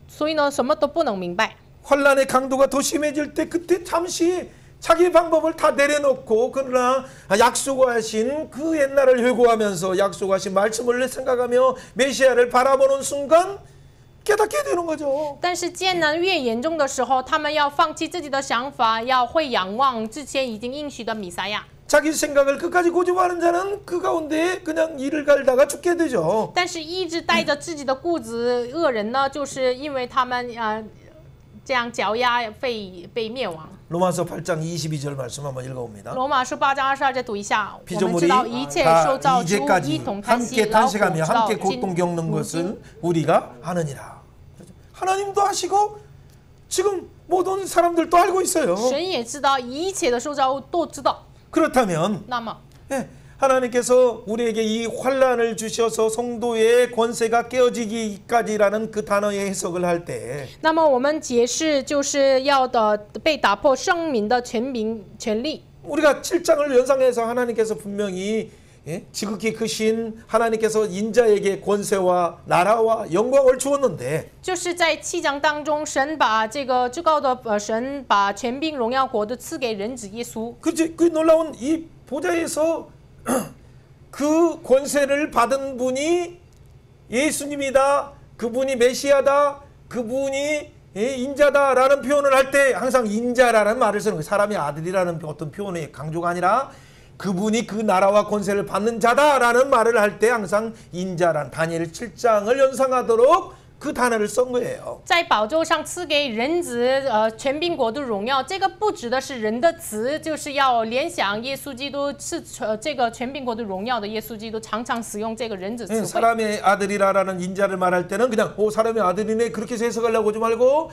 所以呢，什么都不能明白。 환란의 강도가 더 심해질 때 그때 잠시 자기 방법을 다 내려놓고 그러나 약속하신 그 옛날을 회고하면서 약속하신 말씀을 생각하며 메시아를 바라보는 순간 깨닫게 되는 거죠. 但是艰难越严重的时候，他们要放弃自己的想法，要会仰望之前已经应许的弥赛亚。 자기 생각을 끝까지 고집하는 자는 그 가운데 그냥 이를 갈다가 죽게 되죠. 但是一直带着自己的固执，恶人呢，就是因为他们这样脚丫被灭亡。 로마서 8장 22절 말씀 한번 읽어봅니다. 罗马书8章22节读一下，我们 피조물이 知道一切 다 受造之物一 이제까지 同叹息， 함께 劳苦 탄식하며 直到 함께 고통 겪는 如 것은 今。 우리가 아느니라. 하나님도 아시고 지금 모든 사람들도 알고 있어요. 神也知道，一切的受造物都知道。 그렇다면 那么， 예, 하나님께서 우리에게 이 환란을 주셔서 성도의 권세가 깨어지기까지라는 그 단어의 해석을 할 때 那么我们解释就是要的被打破圣民的权力。 우리가 7장을 연상해서 하나님께서 분명히 예? 지극히 크신 하나님께서 인자에게 권세와 나라와 영광을 주었는데 就是在7章当中，神把这个至高的神把权柄、荣耀、国度赐给人子耶稣。 그 놀라운 이 보좌에서 그 권세를 받은 분이 예수님이다. 그분이 메시아다. 그분이 인자다라는 표현을 할 때 항상 인자라는 말을 쓰는 거예요. 사람의 아들이라는 어떤 표현의 강조가 아니라 그분이 그 나라와 권세를 받는 자다라는 말을 할 때 항상 인자란 다니엘 7장을 연상하도록 그 단어를 쓴 거예요. 在宝座上赐给人子权柄国度荣耀，这个不指的是人的词，就是要联想耶稣基督是这个权柄国度荣耀的耶稣基督，常常使用这个人子词汇。 사람의 아들이라라는 인자를 말할 때는 그냥 사람의 아들이네 그렇게 해석하려고 하지 말고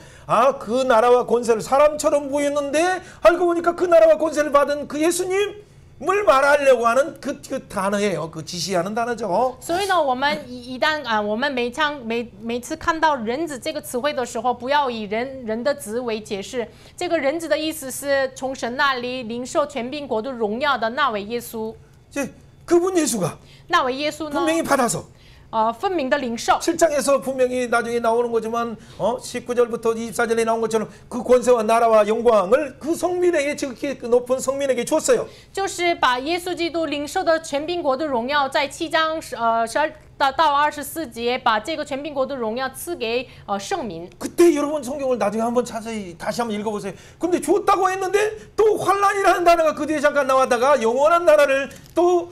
그 나라와 권세를 사람처럼 보였는데 알고 보니까 그 나라와 권세를 받은 그 예수님을 말하려고 하는 그 단어예요. 그 지시하는 단어죠. 所以呢，我们一旦我们每次看到人子这个词汇的时候，不要以人的子为解释。这个人子的意思是从神那里领受权柄国度荣耀的那位耶稣。 이제 그분 예수가 那位耶稣呢？ 분명히 받아서 分明的领受。 7장에서 분명히 나중에 나오는 거지만 19절부터 24절에 나온 것처럼 그 권세와 나라와 영광을 그 성민에게 지극히 높은 성민에게 줬어요. 就是把耶稣基督领受的权柄国度荣耀，在7章12到24节，把这个权柄国度荣耀赐给圣民。 그때 여러분 성경을 나중에 한번 자세히 다시 한번 읽어보세요. 근데 줬다고 했는데 또 환란이라는 단어가 그 뒤에 잠깐 나왔다가 영원한 나라를 또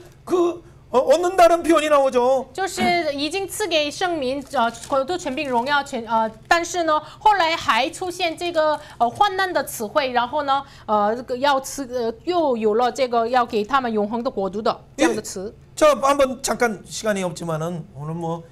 얻는다는 표현이 나오죠. 就是已经赐给圣民国度权柄荣耀但是呢，后来还出现这个患难的词汇，然后呢又有了这个要给他们永恒的国度的这样的词。 자, 한번 잠깐 시간이 없지만은 오늘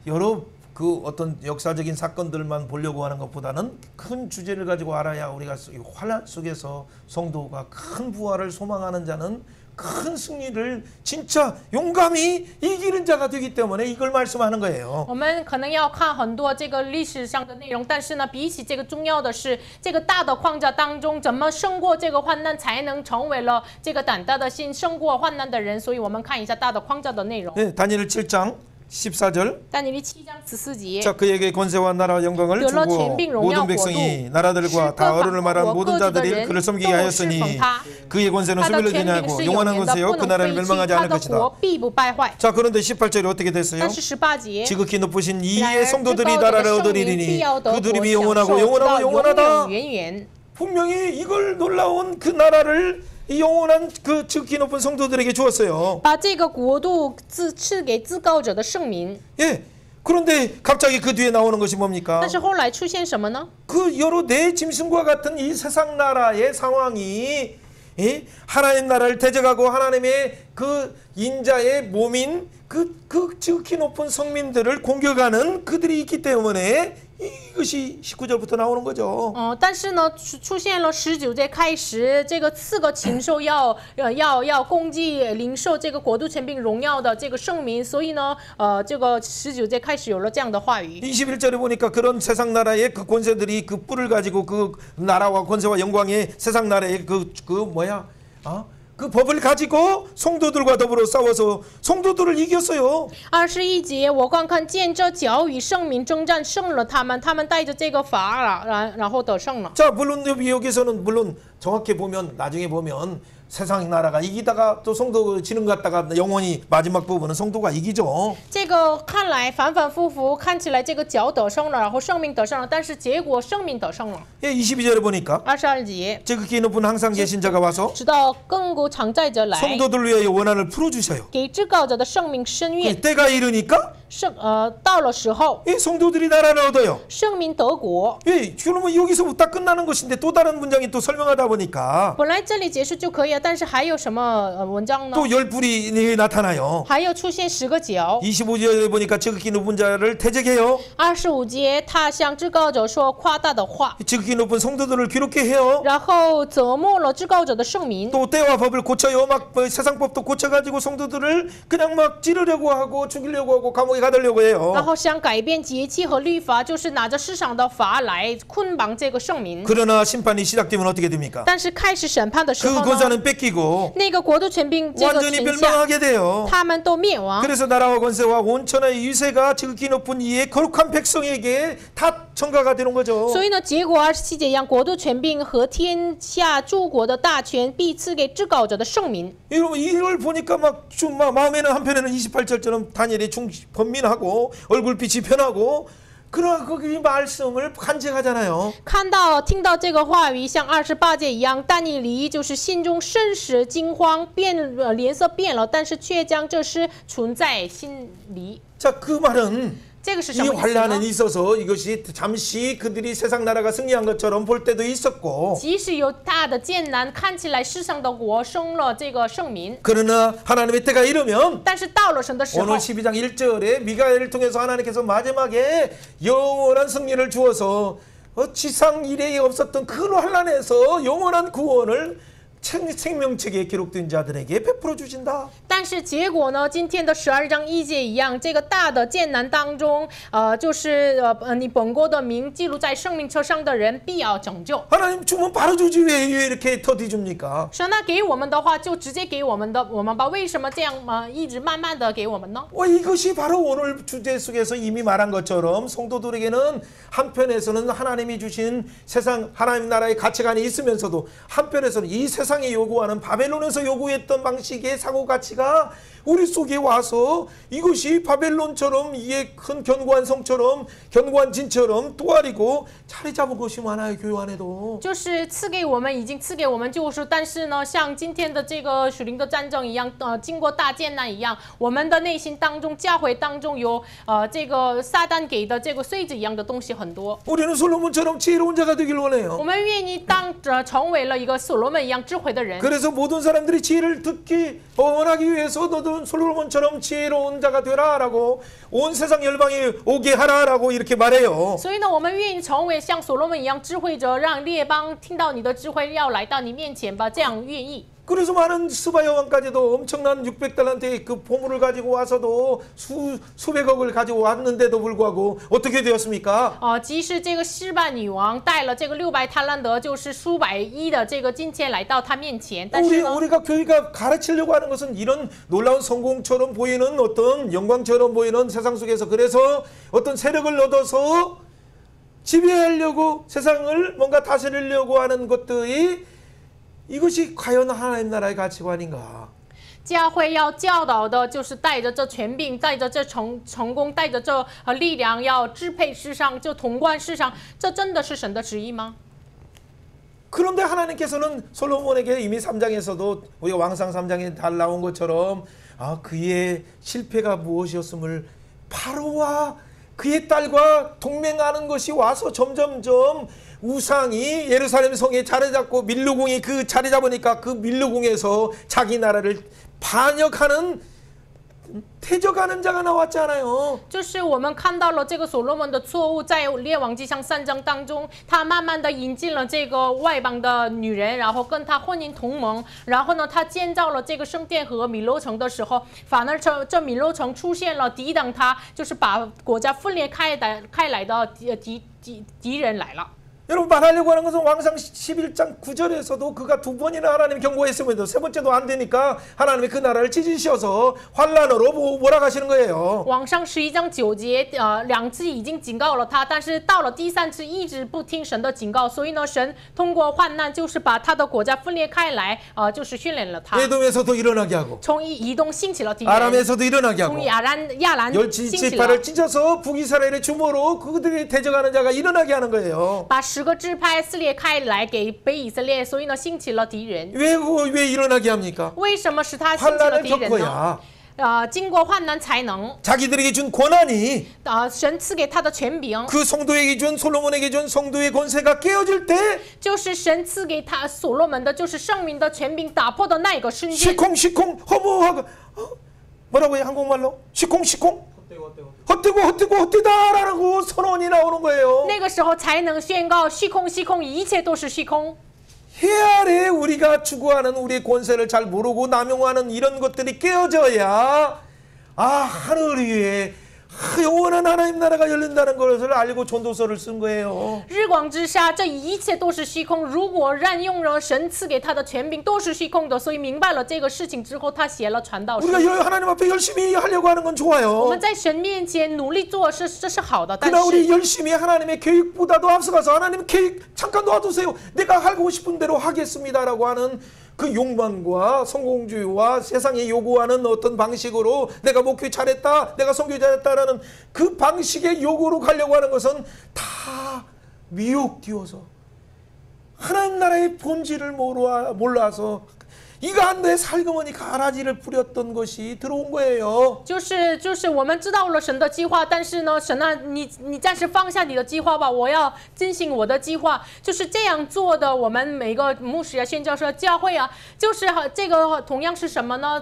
여러 그 어떤 역사적인 사건들만 보려고 하는 것보다는 큰 주제를 가지고 알아야 우리가 환란 속에서 성도가 큰 부활을 소망하는 자는 큰 승리를 진짜 용감히 이기는 자가 되기 때문에 이걸 말씀하는 거예요. 我们可能要看很多这个历史上的内容，但是呢，比起这个重要的是这个大的框架当中，怎么胜过这个患难，才能成为了这个胆大的心，胜过患难的人。所以我们看一下大的框架的内容。 네, 다니엘 7장 14절. 但尼利7章14节。 자, 그에게 권세와 나라와 영광을 주고 모든 백성이 나라들과 다 어른을 말한 모든 자들이 그를 섬기게 하였으니 그의 권세는 수비를 기냐고 영원한 권세요 그 나라를 멸망하지 않을 것이다. 자, 그런데 18절이 어떻게 됐어요? 지극히 높으신 이의 성도들이 나라를 얻으리니 그들이 영원하고 영원하고 영원하다. 분명히 이걸 놀라운 그 나라를 이 영원한 그 지극히 높은 성도들에게 주었어요. 把这个国度赐给至高者的圣民。 예. 그런데 갑자기 그 뒤에 나오는 것이 뭡니까? 但是后来出现什么呢？ 그 여러 내 짐승과 같은 이 세상 나라의 상황이 하나님 나라를 대적하고 하나님의 그 인자의 몸인 그 지극히 높은 성민들을 공격하는 그들이 있기 때문에 이것이 19절부터 나오는 거죠. 但是呢，出现了19节开始，这个4个禽兽要攻击领受这个国度权柄荣耀的这个圣民，所以呢，这个19节开始有了这样的话语。 21절에 보니까 그런 세상 나라의 그 권세들이 그 뿔을 가지고 그 나라와 권세와 영광의 세상 나라의 그 법을 가지고 성도들과 더불어 싸워서 성도들을 이겼어요. 21节，我观看见这脚与圣民征战，胜了他们，他们带着这个法然后得胜了。 자, 물론 여기서는 물론 정확히 보면 나중에 보면 세상 나라가 이기다가 또 성도 지는 것 같다가 영원히 마지막 부분은 성도가 이기죠. 这个看来反反复复，看起来这个脚得胜了，然后圣民得胜了，但是结果圣民得胜了。 예, 22절에 보니까 22节， 지극히 높은 항상 계신 자가 와서 直到亘古常在者来， 성도들 위하여 원한을 풀어주셔요. 给至高者的圣名伸冤。 때가 이르니까 到了时候， 이 성도들이 나라를 얻어요. 圣民得国。 예, 그러면 여기서부터 끝나는 것인데 또 다른 문장이 또 설명하다 보니까 本来这里结束就可以了，但是还有什么文章呢？ 또 열뿔이 나타나요. 还有出现10个角。 25절에 보니까 지극히 높은 자를 대적해요. 25节，他向至高者说夸大的话， 지극히 높은 성도들을 괴롭게 해요. 然后折磨了至高者的圣民。 또 때와 법을 고쳐요. 막 세상 법도 고쳐가지고 성도들을 그냥 막 찌르려고 하고 죽이려고 하고 감옥에 가두려고 해요. 然后想改变节期和律法，就是拿着世上的法来捆绑这个圣民。 그러나 심판이 시작되면 어떻게 됩니까? 但是开始审判的时 그 候呢， 권세는 뺏기고 那个国度权柄这个 완전히 权下， 멸망하게 돼요. 他们都灭亡。 그래서 나라와 권세와 온 천하의 유세가 지극히 높은 이의 거룩한 백성에게 다 전가가 되는 거죠. 所以呢，结果27节一样，国度权柄和天下诸国的大权必赐给至高者的圣民。 여러분 이걸 보니까 막 마음에는 한편에는 28절처럼 다니엘이 번민하고 얼굴빛이 변하고 그러나 거기 말씀을 간직하잖아요. 听到这个话语，像28节一样，但以理就是心中甚是惊慌，脸色变了，但是却将这事存在心里。 자, 그 말은 这个是什 이 么意思呢 환란은 있어서 이것이 잠시 그들이 세상 나라가 승리한 것처럼 볼 때도 있었고 即使有大的艰难，看起来世上的国生了这个圣民， 그러나 하나님의 때가 이르면 但是到了神的时候 오늘 12장 1절에 미가엘을 통해서 하나님께서 마지막에 영원한 승리를 주어서 지상 이래에 없었던 그 환란에서 영원한 구원을 생명책에 기록된 자들에게 베풀어 주신다. 但是结果呢？今天的12章1节一样，这个大的艰难当中，就是你本国的名记录在生命册上的人必要拯救。 하나님 주면 바로 주지 왜 이렇게 더디 줍니까? 神那给我们的话，就直接给我们吧？为什么这样一直慢慢的给我们呢？ 이것이 바로 오늘 주제 속에서 이미 말한 것처럼 성도들에게는 한편에서는 하나님이 주신 세상 하나님 나라의 가치관이 있으면서도 한편에서는 이 세상이 요구하는 바벨론에서 요구했던 방식의 사고 가치가 우리 속에 와서 이것이 바벨론처럼 이게 큰 견고한 성처럼 견고한 진처럼 또아리고 자리 잡은 것이 많아요. 교회 안에도. 就是赐给我们，已经赐给我们救赎，但是呢，像今天的这个属灵的战争一样，经过大艰难一样，我们的内心当中、教会当中有这个撒旦给的这个穗子一样的东西很多。 우리는 솔로몬처럼 지혜로운 자가 되길 원해요. 我们愿意成为了一个所罗门一样智慧的人。 그래서 모든 사람들이 지혜를 듣기 원하기 위해서 너도 솔로몬처럼 지혜로운 자가 되라라고 온 세상 열방이 오게 하라라고 이렇게 말해요. 所以呢，我们愿意成为像所罗门一样智慧者，让列邦听到你的智慧，要来到你面前吧，这样愿意。 그래서 많은 스바 여왕까지도 엄청난 600달란트의 그 보물을 가지고 와서도 수백억을 가지고 왔는데도 불구하고 어떻게 되었습니까? 即使这个示巴女王带了这个600泰兰德，就是数百亿的这个金钱来到她面前，但是呢， 우리가 교회가 가르치려고 하는 것은 이런 놀라운 성공처럼 보이는 어떤 영광처럼 보이는 세상 속에서 그래서 어떤 세력을 얻어서 지배하려고 세상을 뭔가 다스리려고 하는 것들이 이것이 과연 하나님 나라의 가치관인가? 教会要教导的就是带着这权柄，带着这成功，带着这力量，要支配世上，就统观世上，这真的是神的旨意吗？ 그런데 하나님께서는 솔로몬에게 이미 3장에서도 우리가 왕상 3장에 다 나온 것처럼 그의 실패가 무엇이었음을 바로와 그의 딸과 동맹하는 것이 와서 점점점 우상이 예루살렘 성에 자리 잡고 밀루궁이 그 자리 잡으니까 그 밀루궁에서 자기 나라를 반역하는 태적하는 자가 나왔잖아요. 就是我们看到了这个所罗门的错误，在列王纪上3章当中，他慢慢的引进了这个外邦的女人，然后跟他婚姻同盟，然后呢，他建造了这个圣殿和米罗城的时候，反而这米罗城出现了抵挡他，就是把国家分裂开来的敌人来了。 여러분 말하려고 하는 것은 왕상 11장 9절에서도 그가 2번이나 하나님 경고했음에도 3번째도 안 되니까 하나님이 그 나라를 찢으셔서 환란으로 몰아가시는 거예요. 往上11章9节，2次已经警告了他，但是到了第3次一直不听神的警告，所以呢，神通过患难就是把他的国家分裂开来，就是训练了他。 에돔에서도 일어나게 하고 从以东兴起了敌人， 아람에서도 일어나게 하고 从亚兰兴起了， 열지파를 찢어서 북이스라엘의 주모로 그들이 대적하는 자가 일어나게 하는 거예요. 把10个支派撕裂开来给北以色列，所以呢，兴起了敌人。 왜 일어나게 합니까? 为什么使他兴起了 환란을 敌人呢？ 겪어야 经过患难才能， 자기들에게 준 권한이 神赐给他的权柄， 그 성도에게 준 솔로몬에게 준 성도의 권세가 깨어질 때 就是神赐给他所罗门的，就是圣明的权柄打破的那个瞬间。 시콩시콩 허무하고 뭐라고 해요 한국말로? 시콩시콩 헛되고 헛되다라고 선언이 나오는 거예요. 那个时候才能宣告虚空，虚空，一切都是虚空。 해 아래 우리가 추구하는 우리의 권세를 잘 모르고 남용하는 이런 것들이 깨어져야 하늘 위에 영원한 하나님 나라가 열린다는 것을 알고 전도서를 쓴 거예요. 日光之下，这一切都是虚空。如果任用了神赐给他的权柄都是虚空的，所以明白了这个事情之后，他写了传道书。 우리가 하나님 앞에 열심히 하려고 하는 건 我 좋아요. 们在神面前努力做，这是好的。但 그러나 우리 是， 열심히 하나님의 계획보다도 앞서가서 하나님 계획 잠깐 놔두세요. 내가 하고 싶은 대로 하겠습니다라고 하는 그 욕망과 성공주의와 세상이 요구하는 어떤 방식으로 내가 목회 잘했다, 내가 선교 잘했다라는 그 방식의 요구로 가려고 하는 것은 다 미혹되어서 하나님 나라의 본질을 몰라서 이 가운데 살그머니 가라지를 뿌렸던 것이 들어온 거예요. 就是我们知道了神的计划，但是呢，神啊，你暂时放下你的计划吧，我要进行我的计划，就是这样做的。我们每个牧师啊、宣教师、教会啊，就是这个同样是什么呢？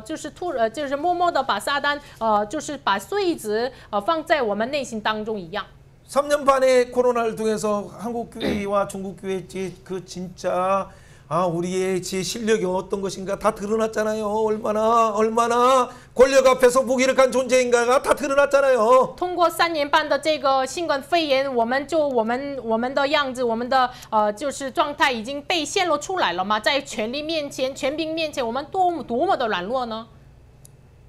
就是默默的把撒旦就是把穗子放在我们内心当中一样。 3년 반의 코로나를 통해서 한국 교회와 중국 교회의 그 진짜 우리의 제 실력이 어떤 것인가 다 드러났잖아요. 얼마나 권력 앞에서 무기력한 존재인가가 다 드러났잖아요. 通过3年半的这个新冠肺炎，我们的样子，我们的就是状态已经被显露出来了嘛，在权力面前、权柄面前，我们多么的软弱呢？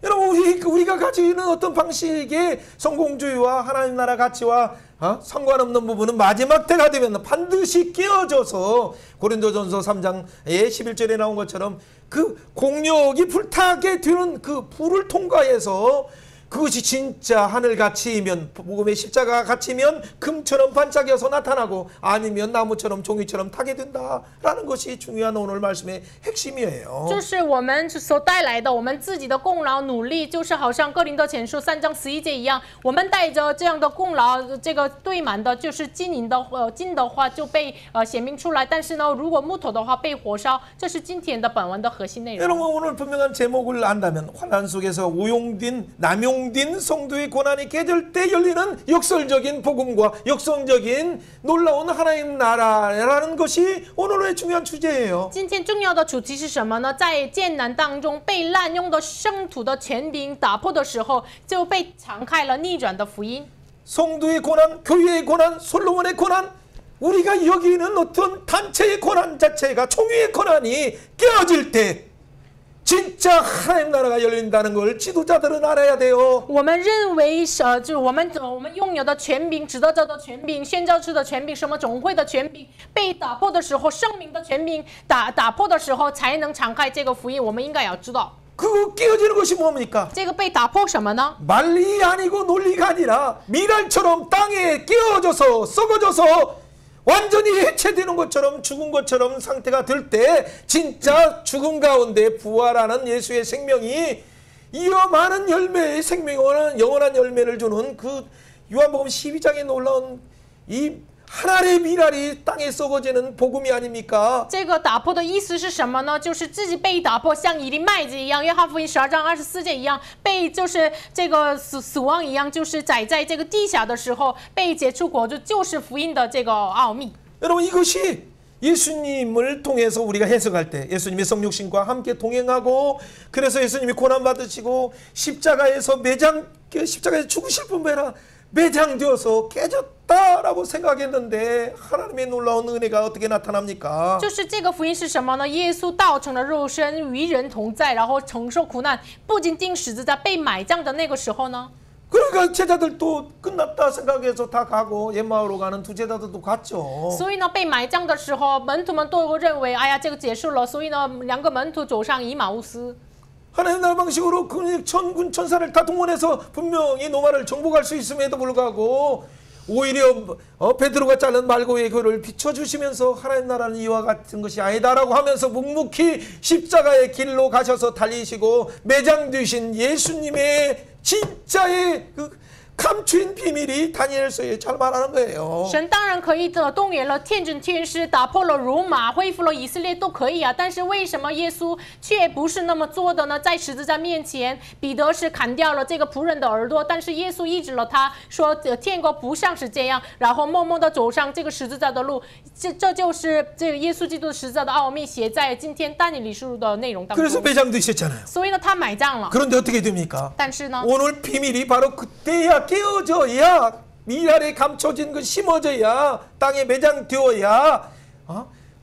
여러분 우리가 가지고 있는 어떤 방식의 성공주의와 하나님 나라 가치와 상관없는 부분은 마지막 때가 되면 반드시 깨어져서 고린도전서 3장의 11절에 나온 것처럼 그 공력이 불타게 되는 그 불을 통과해서 그것이 진짜 하늘같이면 복음의 십자가 같이면 금처럼 반짝여서 나타나고 아니면 나무처럼 종이처럼 타게 된다라는 것이 중요한 오늘 말씀의 핵심이에요. 就是我们所带来的我们自己的功劳努力，就是好像哥林多前书3章11节一样，我们带着这样的功劳，这个堆满的就是金的话就被显明出来。但是呢，如果木头的话被火烧，这是今天的本文的核心内容。 여러분 오늘 분명한 제목을 안다면 환난 속에서 남용된 성도의 고난이 깨질 때 열리는 역설적인 복음과 역설적인 놀라운 하나님 나라라는 것이 오늘의 중요한 주제예요. 今天重要的主题是什么呢？在艰难当中被滥用的圣徒的权柄打破的时候，就被敞开了逆转的福音。 성도의 고난, 교회의 고난, 솔로몬의 고난, 우리가 여기는 어떤 단체의 고난 자체가 총회의 고난이 깨어질 때 진짜 하나님 나라가 열린다는 걸 지도자들은 알아야 돼요. 我们认为就我们拥有的权柄、指导者的权柄、宣教士的权柄、什么总会的权柄被打破的时候，圣明的权柄打破的时候，才能敞开这个福音。我们应该要知道， 그 깨어지는 것이 뭡니까? 这个被打破什么呢？ 말리 아니고 논리가 아니라 미랄처럼 땅에 깨어져서 썩어져서 완전히 해체되는 것처럼 죽은 것처럼 상태가 될 때 진짜 죽음 가운데 부활하는 예수의 생명이 이어 많은 열매의 생명을 영원한 열매를 주는 그 요한복음 12장에 놀라운 이 하나의 미랄이 땅에 썩어지는 복음이 아닙니까? 这个打破的意思是什么呢？就是自己被打破，像一粒麦子一样，约翰福音12章24节一样，被就是这个死亡一样，就是栽在这个地下的时候被结出果子，就是福音的这个奥秘。 여러분 이것이 예수님을 통해서 우리가 해석할 때 예수님의 성육신과 함께 동행하고 그래서 예수님이 고난 받으시고 십자가에서 죽으실 분배라 매장되어서 깨졌다라고 생각했는데 하나님의 놀라운 은혜가 어떻게 나타납니까? 就是这个福音是什么呢？耶稣道成了肉身，与人同在，然后承受苦难，不仅钉十字架被埋葬的那个时候呢？ 그러니까 제자들도 끝났다 생각해서 다 가고 엠마오로 가는 두 제자들도 갔죠. 所以呢，被埋葬的时候，门徒们都认为，哎呀，这个结束了。所以呢，2个门徒走上以马乌斯。 하나님 나라 방식으로 천군 천사를 다 동원해서 분명히 노마를 정복할 수 있음에도 불구하고 오히려 베드로가 자른 말고의 그를 비춰주시면서 하나님 나라는 이와 같은 것이 아니다라고 하면서 묵묵히 십자가의 길로 가셔서 달리시고 매장되신 예수님의 진짜의 그 감추인 비밀이 다니엘서에 잘 말하는 거예요. 神当然可以动员了天军天师，打破了罗马，恢复了以色列都可以啊。但是为什么耶稣却不是那么做的呢？在十字架面前，彼得是砍掉了这个仆人的耳朵，但是耶稣医治了他，说天国不像是这样，然后默默的走上这个十字架的路。这就是这个耶稣基督十字架的奥秘，写在今天但以理书的内容当 그래서 中。 매장되셨잖아요. 所以呢，他埋葬了。 그런데 어떻게 됩니까? 但是呢， 오늘 비밀이 바로 그때야 깨어져야 미랄에 감춰진 그 심어져야 땅에 매장되어야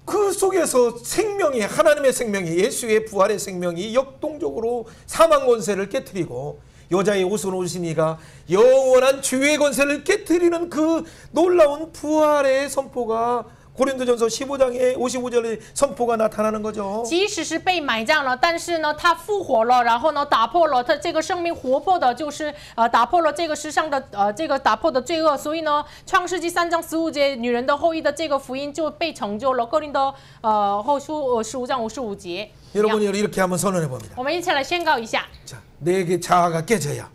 그 속에서 생명이 하나님의 생명이 예수의 부활의 생명이 역동적으로 사망 권세를 깨뜨리고 여자의 옷을 옷인 이가 영원한 주의 권세를 깨뜨리는 그 놀라운 부활의 선포가 고린도전서 15장에 55절에 선포가 나타나는 거죠. 即使是被埋葬了，但是呢，他复活了，然后呢，打破了他这个生命活泼的，就是打破了这个世上的这个打破的罪恶。所以呢，创世纪3章15节，女人的后裔的这个福音就被成就了。哥林多后书15章55节。 여러분이 이렇게 한번 선언해 봅니다. 我们一起来宣告一下， 자, 내게 자아가 깨져야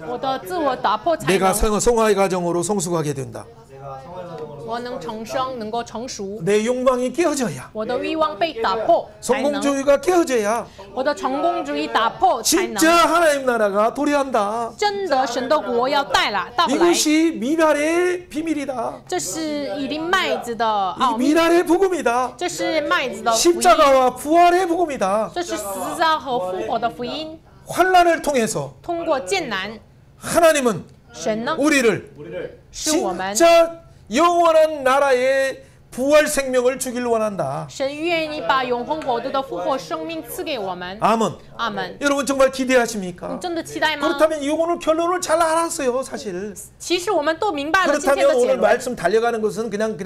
我的自我打破才 내가 能， 성화의 과정으로 성숙하게 된다. 我能成生，能够成熟。 내 욕망이 깨어져야 我的欲望被打破才能， 성공주의가 깨어져야 我的成功主义打破才能。 진짜 하나님 나라가 도래한다. 真的神的国要到来， 이것이 미랄의 비밀이다. 这是以粒麦子的 이 奥秘， 미랄의 복음이다. 这是麦子的福音， 십자가와 부활의 복음이다. 这是十字架和复活的福音。 환난을 통해서 通过艰难， 하나님은 神呢 우리를 是我们， 진짜 영원한 나라의 부활 생명을 주길 원한다. 神愿意把永恒国度的复活生命赐给我们。 아멘. 阿门。 여러분 정말 你 기대하십니까? 真的期待吗？ 그렇다면 이 오늘 결론을 잘 알았어요, 사실. 其实我们都明白了今天 그렇다면 的结 오늘 论。 말씀 달려가는 것은 그냥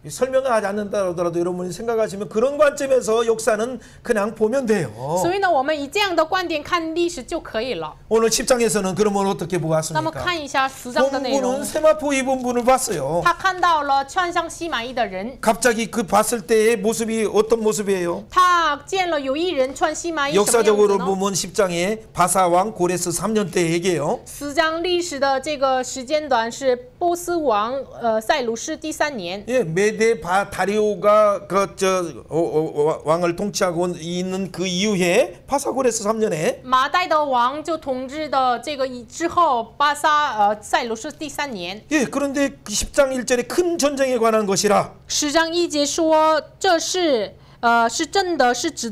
설명을 하지 않는다 하더라도 여러분이 생각하시면 그런 관점에서 역사는 그냥 보면 돼요. 所以呢，我们以这样的观点看历史就可以了。 오늘 10장에서는 그러면 어떻게 那么 보았습니까? 看一下10章的内容 본문은 ， 세마포 입은 분을 봤어요. 他看到了穿上西马衣的人， 갑자기 그 봤을 때의 모습이 어떤 모습이에요? 他见了有一人穿西马衣，什么样子 역사적으로 呢？ 보면 10장에 바사왕 고레스 3년 때 얘기해요. 10章历史的这个时间段是波斯王塞鲁士第3年， 예, 메데 다리오가 왕을 통치하고 있는 그 이후에 바사 고레스 3년에 马代的王就统治的这个之后，塞鲁士第3年。 예, 그런데 10장 1절에 큰 전쟁에 관한 것이라 10章1节说这是是真的，是指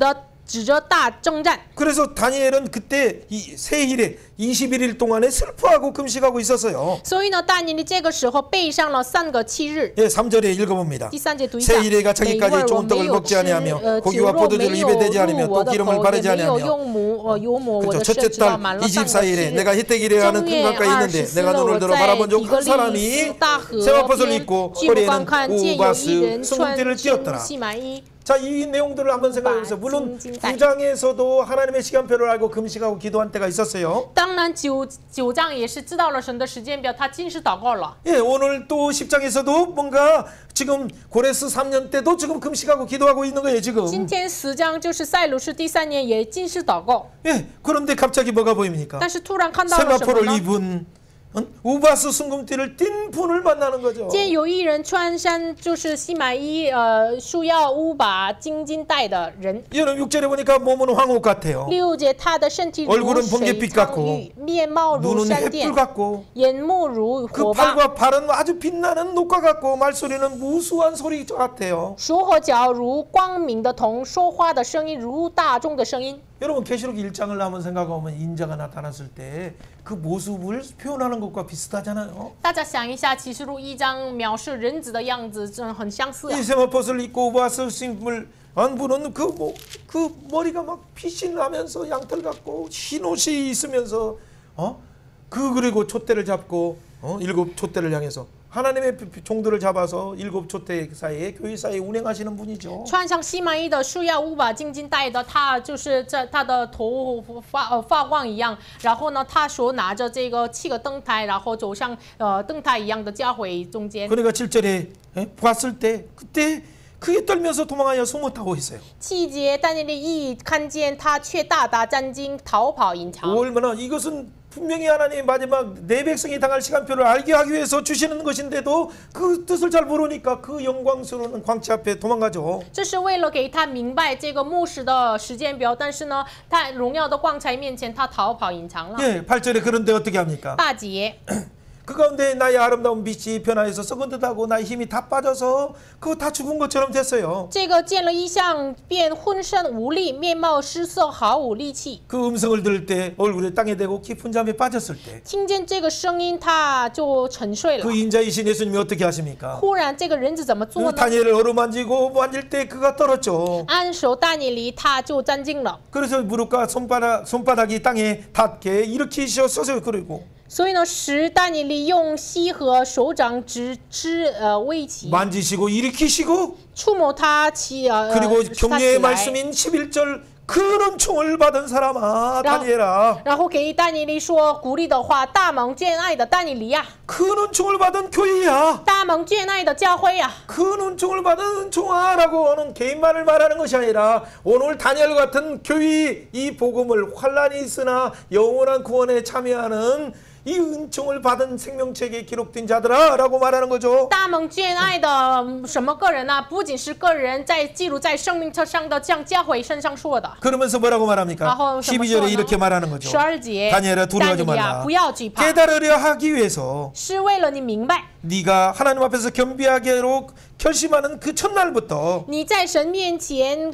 着大征战。 그래서 다니엘은 그때 이 세일에 21일 동안에 슬퍼하고 금식하고 있었어요. 所以呢，大尼利这个时候背上了3个7日。 예, 3절에 읽어봅니다. 第3节读一下。 세일에가 자기까지 좋은 떡을 먹지 아니하며 고기와 포도주를 입에 대지 않으며 또 기름을 바르지 아니하며 그죠? 첫째 달 24일에 내가 히데기레 하는 큰 강가에 있는데 내가 눈을 들어 바라본 적 한 사람이 세마포를 입고 허리에는 우바스 순금띠를 띄었더라. 자, 이 내용들을 한번 생각해보세요. 물론 9장에서도 하나님의 시간표를 알고 금식하고 기도한 때가 있었어요. 当然9章也是知道了神的时间表，他禁食祷告了。 예, 오늘 또 10장에서도 뭔가 지금 고레스 3년 때도 지금 금식하고 기도하고 있는 거예요, 지금. 今天10章就是塞鲁士第3年也禁食祷告， 예, 그런데 갑자기 뭐가 보입니까? 但是突然看到了什么 세마포를 呢？ 입은 우바스 순금띠를 띈 분을 만나는 거죠. 见有一人穿上就是西马衣，束腰乌把金金带的人。 여러분 6절에 보니까 몸은 황옥 같아요. 6节他的身体如 얼굴은 水 번개빛 苍 같고 玉，面貌如 눈은 闪 햇불 电， 같고 眼目如 그 火把， 팔과 발은 아주 빛나는 녹과 같고 말소리는 무수한 소리 같아요. 手和脚如光明的铜，说话的声音如大众的声音。 여러분 계시록 1장을 한번 생각하면 인자가 나타났을 때 그 모습을 표현하는 것과 비슷하잖아요. 大家想一下，启示录1章描述人子的样子，真的很相似啊。 이 세마포를 입고 우바스 신분을 한 분은 그 머리가 막 빛이 나면서 양털 같고 흰 옷이 있으면서 그리고 촛대를 잡고 7 촛대를 향해서 하나님의 종들을 잡아서 7 촛대 사이에 교회 사이에 운행하시는 분이죠. 穿上西马衣的束腰乌把金金带的，他就是他的头发光一样，然后呢，他手拿着这个7个灯台，然后走上灯台一样的教会中间。 그러니까 7절에 봤을 때 그때 크게 떨면서 도망하여 숨어 타고 있어요. 7节，但尼利一看见他，却大大战惊，逃跑隐藏。 얼마나 이것은 분명히 하나님의 마지막 내 백성이 당할 시간표를 알게 하기 위해서 주시는 것인데도 그 뜻을 잘 모르니까 그 영광스러운 광채 앞에 도망가죠. 这是为了给他明白这个末世的时间表，但是呢，他荣耀的光彩面前，他逃跑隐藏了。 예, 8절에 그런데 어떻게 합니까? 8节， 그 가운데 나의 아름다운 빛이 변화해서 썩은 듯하고 나의 힘이 다 빠져서 그거 다 죽은 것처럼 됐어요. 这个见了异象，便浑身无力，面貌失色，毫无力气。 그 음성을 들을 때 얼굴에 땅에 대고 깊은 잠에 빠졌을 때 听见这个声音，他就沉睡了 그 。 인자이신 예수님이 어떻게 하십니까? 忽然，这个人子怎么做 그 呢？ 다니엘을 어루만지고 만질 때 그가 떨었죠. 按手大尼离，他就站静了。 그래서 무릎과 손바닥이 땅에 닿게 일으키셔서 그리고 所以呢，使但以利用膝和手掌围起， 만지시고 일으키시고 触摸他 그리고 他 경례의 起来， 말씀인 11절 큰 은총을 받은 사람아 다니엘아 然后给但以利说鼓励的话，大蒙眷爱的但以利呀， 큰 은총을 받은 교회야 大蒙眷爱的教会呀， 큰 은총을 받은 은총아라고 하는 개인만을 말하는 것이 아니라 오늘 다니엘 같은 교회 이 복음을 환란이 있으나 영원한 구원에 참여하는 이 은총을 받은 생명책에 기록된 자들아라고 말하는 거죠. 大蒙眷爱的什么个人呢？不仅是个人在记录在生命册上的，像教会身上说的。 그러면서 뭐라고 말합니까? 然后怎么说 12절에 呢？ 이렇게 말하는 거죠. 12节， 다니엘아 但 두려워하지 以利啊， 말라. 不要惧怕， 깨달으려 하기 위해서 是为了你明白， 네가 하나님 앞에서 겸비하게로 결심하는 그 첫날부터 你在神面前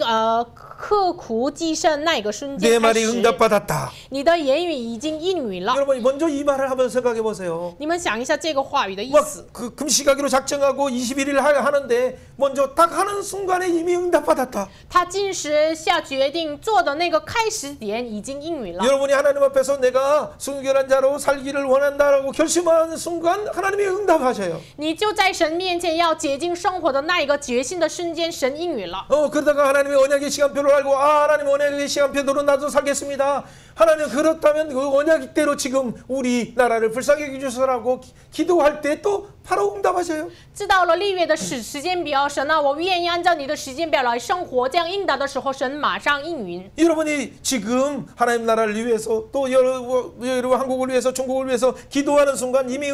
刻苦祭圣那个瞬 내 间开 말이 始， 응답받았다. 你的言语已经应允了。 여러분 먼저 이 말을 한번 생각해 보세요. 你们想一下这个话语的意思。 그 금식하기로 작정하고 21일 하는데 먼저 딱 하는 순간에 이미 응답받았다. 他禁食下决定做的那个开始点已经应允了。 여러분이 하나님 앞에서 내가 순결한 자로 살기를 원한다라고 결심하는 순간 하나님이 응답하셔요. 你就在神面前要洁净生活的那一个决心的瞬间，神应允了。 그러다가 하나님의 언약의 시간표를 알고 하나님 언약의 시간표대로 나도 살겠습니다. 하나님 그렇다면 그 언약대로 지금 우리 나라를 불쌍히 여기주소서라고 기도할 때 또 바로 응답하셔요. 知道了立约的时间表，神啊，我愿意按照你的时间表来生活。这样应答的时候，神马上应允。 여러분이 지금 하나님 나라를 위해서 또 여러분 한국을 위해서 중국을 위해서 기도하는 순간 이미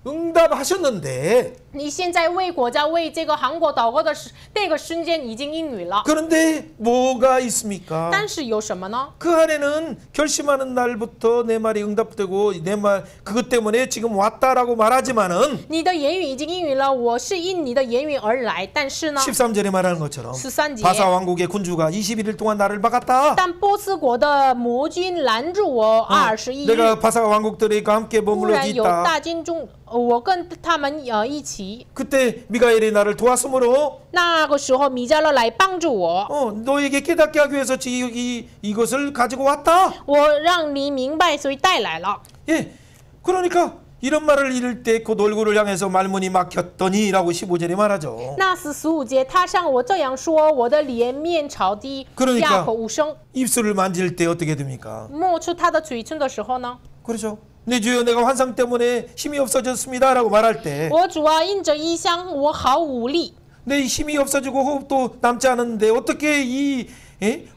응답하셨는데 你现在为国家为这个韩国祷告的那个瞬间已经应允了， 그런데 뭐가 있습니까? 但是有什么呢？ 그 안에는 결심하는 날부터 내 말이 응답되고 내 말 그것 때문에 지금 왔다라고 말하지만은 你的言语已经应允了，我是因你的言语而来。但是呢， 13절에 말하는 것처럼 13节 바사 왕국의 군주가 21일 동안 나를 막았다. 但波斯国的魔军拦住我21日， 내가 바사 왕국들과 함께 忽 머물러 然有 있다. 大军中，我跟他们一起。 그때 미가엘이 나를 도왔으므로 那个时候，米迦勒来帮助我， 너에게 깨닫게 하기 위해서 이것을 가지고 왔다. 我让你明白，所以带来了。 예, 그러니까 이런 말을 이를 때 곧 얼굴을 향해서 말문이 막혔더니라고 15절에 말하죠. 那时15节，他向我这样说，我的脸面朝地， 그러니까 哑口无声。 입술을 만질 때 어떻게 됩니까? 摸出他的嘴唇的时候呢， 그렇죠. 내 주여 내가 환상 때문에 힘이 없어졌습니다라고 말할 때 我主啊，因着异象，我毫无力。 내 힘이 없어지고 호흡도 남지 않았는데 어떻게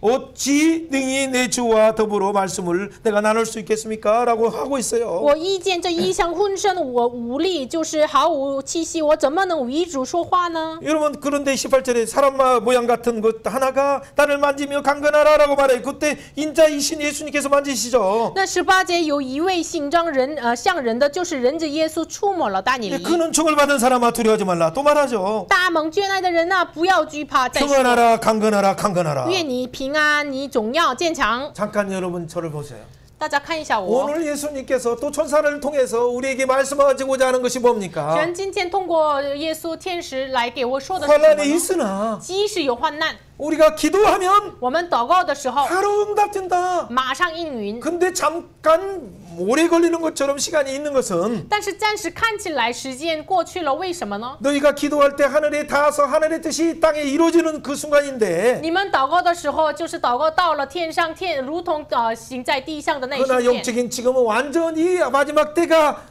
어찌 능히 내 주와 더불어 말씀을 내가 나눌 수 있겠습니까? 라고 하고 있어요. 我意见这异象浑身我无力，就是毫无气息，我怎么能与主说话呢？ 여러분 그런데 18절에 사람 모양 같은 것 하나가 나를 만지며 강건하라라고 말해요. 그때 인자이신 예수님께서 만지시죠. 那18节有一位形状像人的，就是人子耶稣触摸了大尼 그 利。 은총을 받은 사람아 두려워하지 말라. 또 말하죠. 大蒙眷爱的人呐，不要惧怕。再说， 평안하라 강건하라 강건하라. 愿你平安，你总要坚强。 잠깐 여러분 저를 보세요. 大家看一下我。 오늘 예수님께서 또 천사를 통해서 우리에게 말씀하시고자 하는 것이 뭡니까? 神今天通过耶稣天使来给我说的是什么 환란이 呢？ 있으나 即使有患难， 우리가 기도하면 我们祷告的时候 바로 응답된다. 马上应允。 근데 잠깐 오래 걸리는 것처럼 시간이 있는 것은 但是暂时看起来时间过去了，为什么呢？ 너희가 기도할 때 하늘에 닿아서 하늘의 뜻이 땅에 이루어지는 그 순간인데 你们祷告的时候，就是祷告到了天上天，如同行在地上的那一 그러나 瞬间。 영적인 지금은 완전히 마지막 때가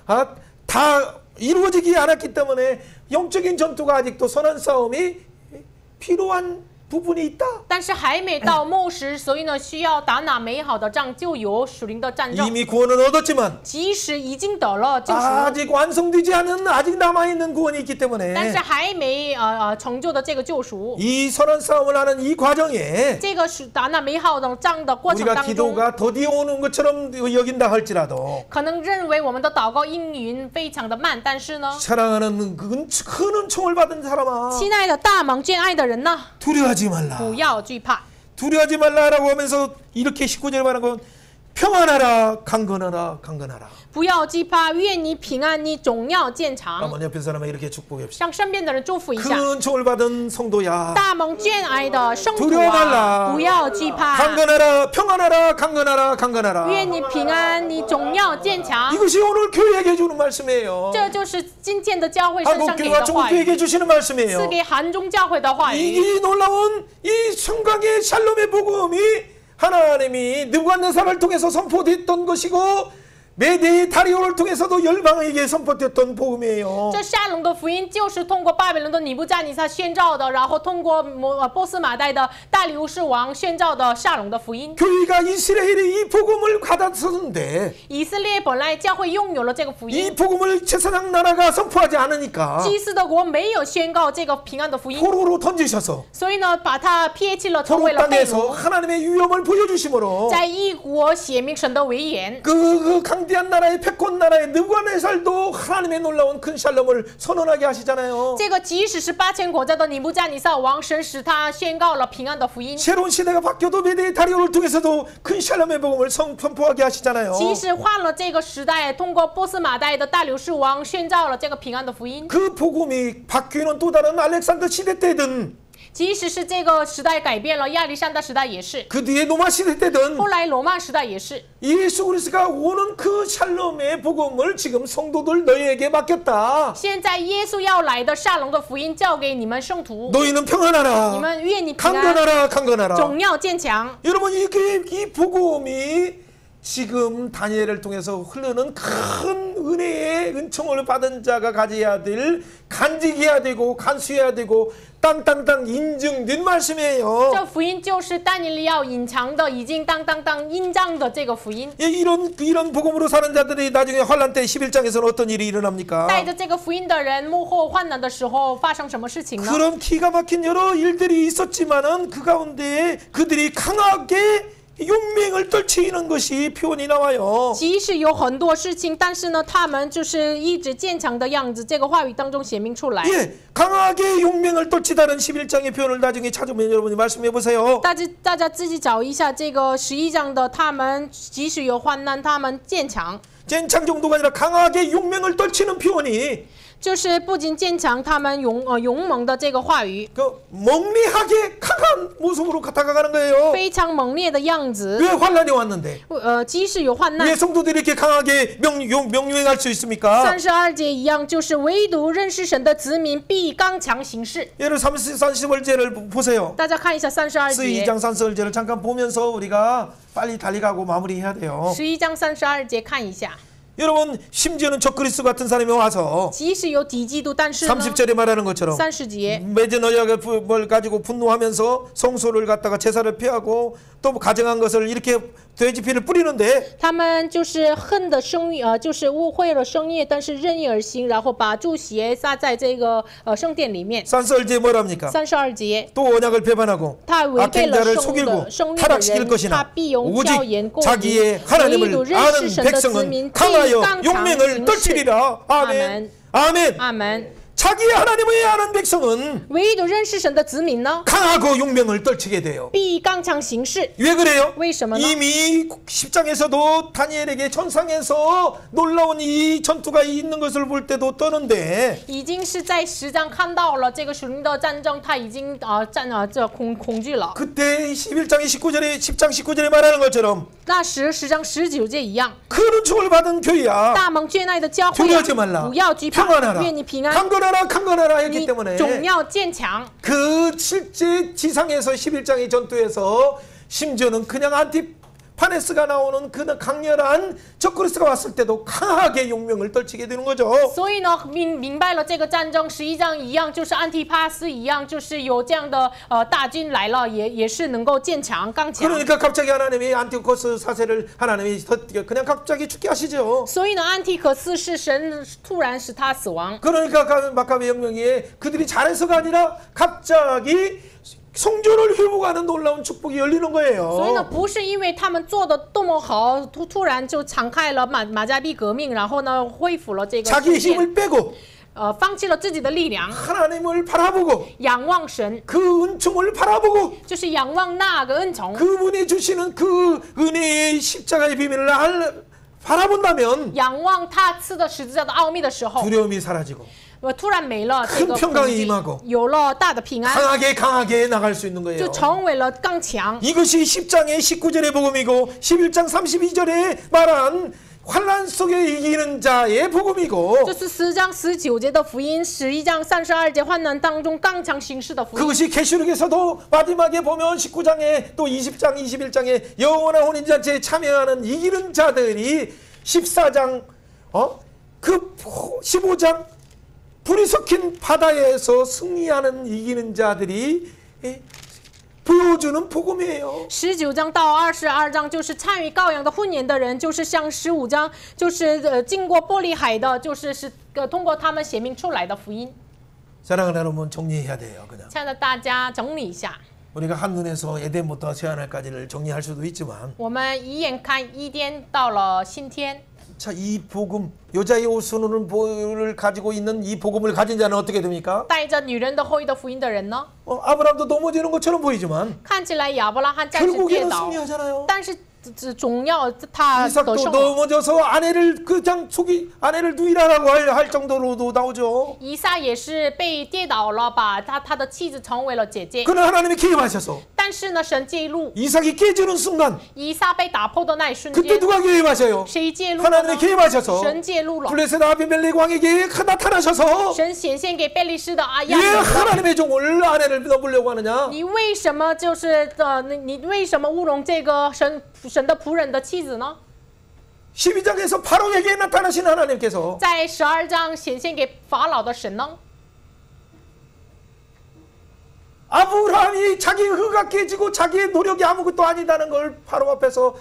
다 이루어지지 않았기 때문에 영적인 전투가 아직도 선한 싸움이 필요한 부분이 있다. 但是还没到末时，所以呢，需要打那美好的仗，就有属灵的战争。 이미 구원은 얻었지만 即使已经得了救赎， 아직 완성되지 않은 아직 남아있는 구원이 있기 但 때문에 是还没成就的这个救赎， 이 선한 싸움을 하는 이 과정에 这个是打那美好的仗的过程 우리가 当中， 기도가 더디어 오는 것처럼 여긴다 할지라도 可能认为我们的祷告应允非常的慢，但是呢， 사랑하는 큰 은총을 받은 사람아 亲爱的大蒙眷爱的人呐， 두려워하지 말라. 不要惧怕。 두려워하지 말라라고 하면서 이렇게 19절에 말한 건 평안하라 강건하라 강건하라. 不要惧怕，愿你平安，你总要健长。 한번 옆에 사람에 이렇게 축복합시다. 向身边的人祝福一下。 큰 총을 받은 성도야. 大蒙眷爱的圣徒 두려워 啊， 말라. 不要惧怕， 강건하라 평안하라 강건하라 강건하라. 愿你平安，你总要坚强。 이것이 오늘 교회에게 주는 말씀이에요. 这就是今天的教会身上给 한국교회와 的话语， 중국교회에게 주시는 是 말씀이에요. 给韩中教会的话语。 이 놀라운 이 성강의 샬롬의 복음이 하나님이 느부갓네살을 통해서 선포됐던 것이고 메대의 다리오를 통해서도 열방에게 선포됐던 복음이에요. 这沙龙的福音就是通过巴比伦的尼布加尼撒宣召的，然后通过波斯马代的大流士王宣召的沙龙的福音。 교회가 이스라엘이 이 복음을 받았었는데 以色列本来教会拥有了这个福 이 音， 복음을 제사장 나라가 선포하지 않으니까 祭司的国没有宣告这个平安的福音， 포로로 던지셔서 所以呢，把他撇弃了，成 포로 为了被 땅에서 掳。 하나님의 위엄을 보여주심으로 在异国写明神的威严， 그 강대한 나라의 패권 나라의 느부갓네살도 하나님의 놀라운 큰 샬롬을 선언하게 하시잖아요. 这个即使是8000国家的尼布加尼撒王，神使他宣告了平安的福音。 새로운 시대가 바뀌어도 메대의 다리오를 통해서도 큰 샬롬의 복음을 선포하게 하시잖아요. 即使换了这个时代，通过波斯马代的大流士王宣召了这个平安的福音。 그 복음이 바뀌는 또 다른 알렉산더 시대 때든 即使是这个时代改变了，亚历山大时代也是， 그 뒤에 로마 시대 때든 后来罗马时代也是。 예수 그리스도가 오는 그 샬롬의 복음을 지금 성도들 너희에게 맡겼다. 现在耶稣要来的沙龙的福音交给你们圣徒， 너희는 你 평안하라. 们愿你平安， 강건하라 강건하라. 总要坚强。 여러분 이 복음이 지금 다니엘을 통해서 흐르는 큰 은혜의 은총을 받은 자가 가져야 될 간직해야 되고 간수해야 되고 땅땅땅 인증된 말씀이에요. 这福音就是但以理要隐藏的，已经当印章的这个福音。 예, 이런 복음으로 사는 자들이 나중에 환란 때 11장에서는 어떤 일이 일어납니까? 带着这个福音的人，幕后患难的时候发生什么事情呢？ 그런 기가 막힌 여러 일들이 있었지만은 그 가운데 그들이 강하게 용맹을 떨치는 것이 표현이 나와요. 即使有很多事情，但是呢，他们就是一直坚强的样子，这个话语当中显明出来。 예, 강하게 용맹을 떨치다는 11장의 표현을 나중에 찾으면 여러분이 말씀해 보세요. 大家自己找一下这个11章的，他们即使有患难，他们坚强， 젠창 정도가 아니라 강하게 용맹을 떨치는 표현이 就是不仅坚强，他们勇猛的这个话语， 그 멍리하게 강한 모습으로 다가가는 거예요. 非常猛烈的样子。 왜 환란이 왔는데? 即使有患难 왜 ， 성도들이 이렇게 강하게 명령할 수 있습니까? 32节一样，就是唯独认识神的子民必刚强行事。 예를 30월제를 보세요. 大家看一下32节， 12장 30월제를 잠깐 보면서 우리가 빨리 달리가고 마무리해야 돼요. 11章32节看一下。 여러분 심지어는 적그리스도 같은 사람이 와서 即使有敌基督，但是呢， 30절에 말하는 것처럼 30节 맺은 언약을 가지고 분노하면서 성소를 갖다가 제사를 피하고 또 가정한 것을 이렇게 돼지피를 뿌리는데 他们就是恨的生育，就是误会了生业，但是任意而行，然后把注血撒在这个圣殿里面。 산설제 뭐랍니까? 32节， 또 언약을 배반하고 他违背 악행 了 자를 生 속이고 的生育的 타락시킬 人，他 것이나 必用教言 오직 过 자기의 唯独 하나님을 认识 아는 神的子 백성은 民，必 강하여 刚强 용맹을 行事。 떨치리라. 아멘. 아멘. 阿门。 자기의 하나님을 아는 백성은 唯独认识神的子民呢， 강하고 용맹을 떨치게 돼요. 必刚强行事。 왜 그래요? 为什么呢？ 이미 10장에서도 다니엘에게 전상에서 놀라운 이 전투가 있는 것을 볼 때도 떠는데 已经是在10章看到了这个属灵的战争，他已经这恐惧了。 그때 11장의 19절에 10장 19절에 말하는 것처럼 那10章19节一样， 큰 은총을 받은 교회야 大蒙眷爱的教会 두려워하지 말라 不要惧怕， 평안하라 愿你平安， 강건하라 했기 你 때문에 总要坚强。 그 실제 지상에서 11장의 전투에서 심지어는 그냥 안티파네스가 나오는 그 강렬한 적그리스도가 왔을 때도 강하게 용명을 떨치게 되는 거죠. 所以呢，明白了这个战争11章一样，就是安提帕斯一样，就是有这样的大军来了，也是能够坚强刚强。 그러니까 갑자기 하나님이 안티오코스 사세를 하나님이 그냥 갑자기 죽게 하시죠. 所以呢，安提可斯是神突然使他死亡。 그러니까 마카베 혁명에 그들이 잘해서가 아니라 갑자기 성전을 회복하는 놀라운 축복이 열리는 所以呢， 거예요. 不是因为他们做的多么好，突然就敞开了马加比革命，然后呢恢复了这个圣 자기의 殿， 힘을 빼고 放弃了自己的力量， 하나님을 바라보고 仰望神， 그 은총을 바라보고 就是仰望那个恩宠， 그분이 주시는 그 은혜의 십자가의 비밀을 바라본다면 仰望他赐的十字架的奥秘的时候， 두려움이 사라지고 我突然没了这 큰 个 평강이 恐惧 임하고 有了大的平安， 강하게 나갈 수 있는 就 거예요. 成为了刚强。 이것이 10장의 19절의 복음이고 11장 32절에 말한 환난 속에 이기는 자의 복음이고 这是10章19节的福音，11章32节患难当中刚强行事的福音。 그것이 계시록에서도 마지막에 보면 19장에 또 20장 21장에 영원한 혼인잔치에 참여하는 이기는 자들이 14장 그 15장 불이 섞인 바다에서 승리하는 이기는 자들이 보여주는 복음이에요. 19章到22章就是参与羔羊的婚宴的人，就是像15章就是经过玻璃海的，就是通过他们显明出来的福音。 사랑하는 여러분 정리해야 돼요. 그냥 亲爱的大家，整理一下， 우리가 한눈에서 에덴부터 새하늘까지를 정리할 수도 있지만 我们一眼看伊甸到了新天。 자, 이 복음 여자의 옷순을 가지고 있는 이 복음을 가진 자는 어떻게 됩니까? 带着女人的后裔的福音的人呢？ 아브라함도 넘어지는 것처럼 보이지만 看起来亚伯拉罕暂时跌 결국에는 倒， 승리하잖아요. 但是总要他得 이삭도 胜了。 넘어져서 아내를 그냥 속이 아내를 누이라라고 할 정도로도 나오죠. 以撒也是被跌倒了，把他的妻子成为了姐姐。 그러나 하나님이 개입하셔서 但是呢，神介入， 이삭이 깨지는 순간 以撒被打破的那一瞬 그때 间， 누가 개입하셔요? 谁介入了 하나님이 呢？ 개입하셔서 神介入了， 블레셋 아비멜렉 왕에게 나타나셔서 神显现给贝利士的亚 왜 伯拉罕。 하나님의 종을 아내를 넘으려고 하느냐? 你为什么就是你为什么乌龙这个神的仆人的妻子呢？ 12장에서 바로에게 나타나신 하나님께서 在12章显现给法老的神呢？ 아브라함이 자기 의가 깨지고 자기의 노력이 아무것도 아니다는 걸 바로 앞에서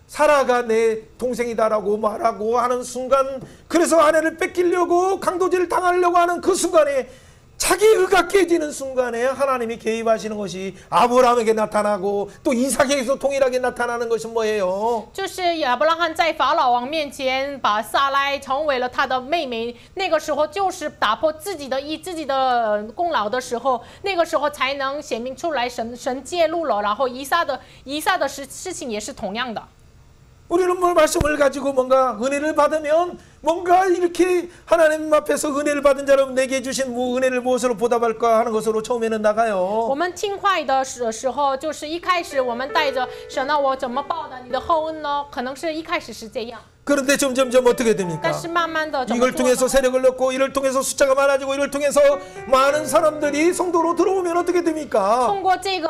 사라가 내 동생이다라고 말하고 하는 순간, 그래서 아내를 뺏기려고 강도질을 당하려고 하는 그 순간에 자기 의가 깨지는 순간에 하나님이 개입하시는 것이 아브라함에게 나타나고 또 이삭에게서 동일하게 나타나는 것은 뭐예요? 就是亚伯拉罕在法老王面前把撒拉成为了他的妹妹，那个时候就是打破自己的功劳的时候，那个时候才能显明出来神介入了，然后以撒的事情也是同样的。 우리는 뭐 말씀을 가지고 뭔가 은혜를 받으면 뭔가 이렇게 하나님 앞에서 은혜를 받은 자로 내게 주신 은혜를 무엇으로 보답할까 하는 것으로 처음에는 나가요. 我们听话的时候，就是一开始我们带着神呢，我怎么报答你的厚恩呢？可能是一开始是这样， 그런데 점점점 어떻게 됩니까? 但是慢慢的 이걸 통해서 세력을 얻고 이를 통해서 숫자가 많아지고 이를 통해서 많은 사람들이 성도로 들어오면 어떻게 됩니까? 通过这个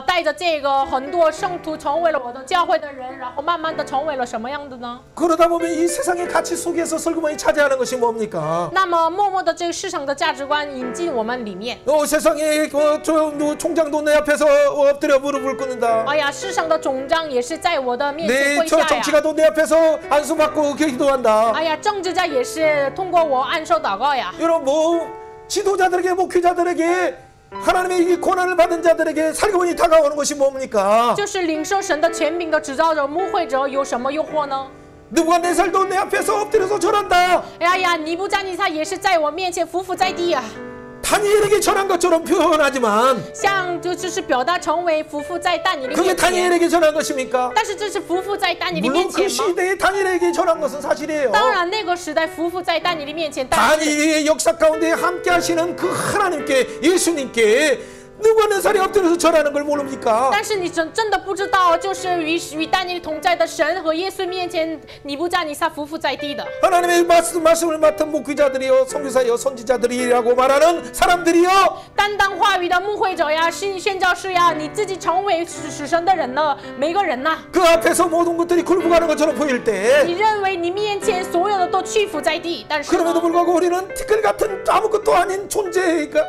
带着这个很多圣徒成为了我的教会的人，然后慢慢的成为了什么样的呢？ 그러다 보면 이 세상의 가치 속에서 설교만이 차지하는 것이 뭡니까? 那么默默的这个市场的价值观引进我们里面。 세상에 총장도 내 앞에서 엎드려 무릎을 꿇는다. 哎呀，市场的总账也是在我的面前 내 跪下呀。 정치가도 내 앞에서 안수받고 기도한다. 哎呀，政治家也是通过我按手祷告呀。 여러분 지도자들에게 목회자들에게 하나님의 이 고난을 받은 자들에게 살금이 다가오는 것이 뭡니까? 就是领受神的权柄的指导者、牧会者有什么诱惑呢？ 느부갓네살도 내 앞에서 엎드려서 절한다. 哎呀，尼布加尼撒也是在我面前匍匐在地呀。 다니엘에게 전한 것처럼 표현하지만 像就是表达成为匍匐在但以理 그게 面前， 다니엘에게 전한 것입니까? 但是这是匍匐在但以理 물론 面 그 前吗？ 시대에 다니엘에게 전한 것은 사실이에요. 当然，那个时代匍匐在但以理面前，但是 다니엘의 역사 가운데 함께 하시는 그 하나님께 예수님께 느부갓네살이 엎드려서 절하는 걸 모릅니까? 但是你真的不知道，就是与但以理同在的神和耶稣面前，尼布加尼撒匍匐在地的。 하나님의 말씀을 맡은 목회자들이요 선교사요 선지자들이라고 말하는 사람들이요 担当话语的牧会者呀、宣教士呀，你自己成为使神的人了，每个人呐， 그 앞에서 모든 것들이 굴복하는 것처럼 보일 때 你认为你面前所有的都屈服在地，但是 그럼에도 呢， 불구하고 우리는 티끌 같은 아무것도 아닌 존재가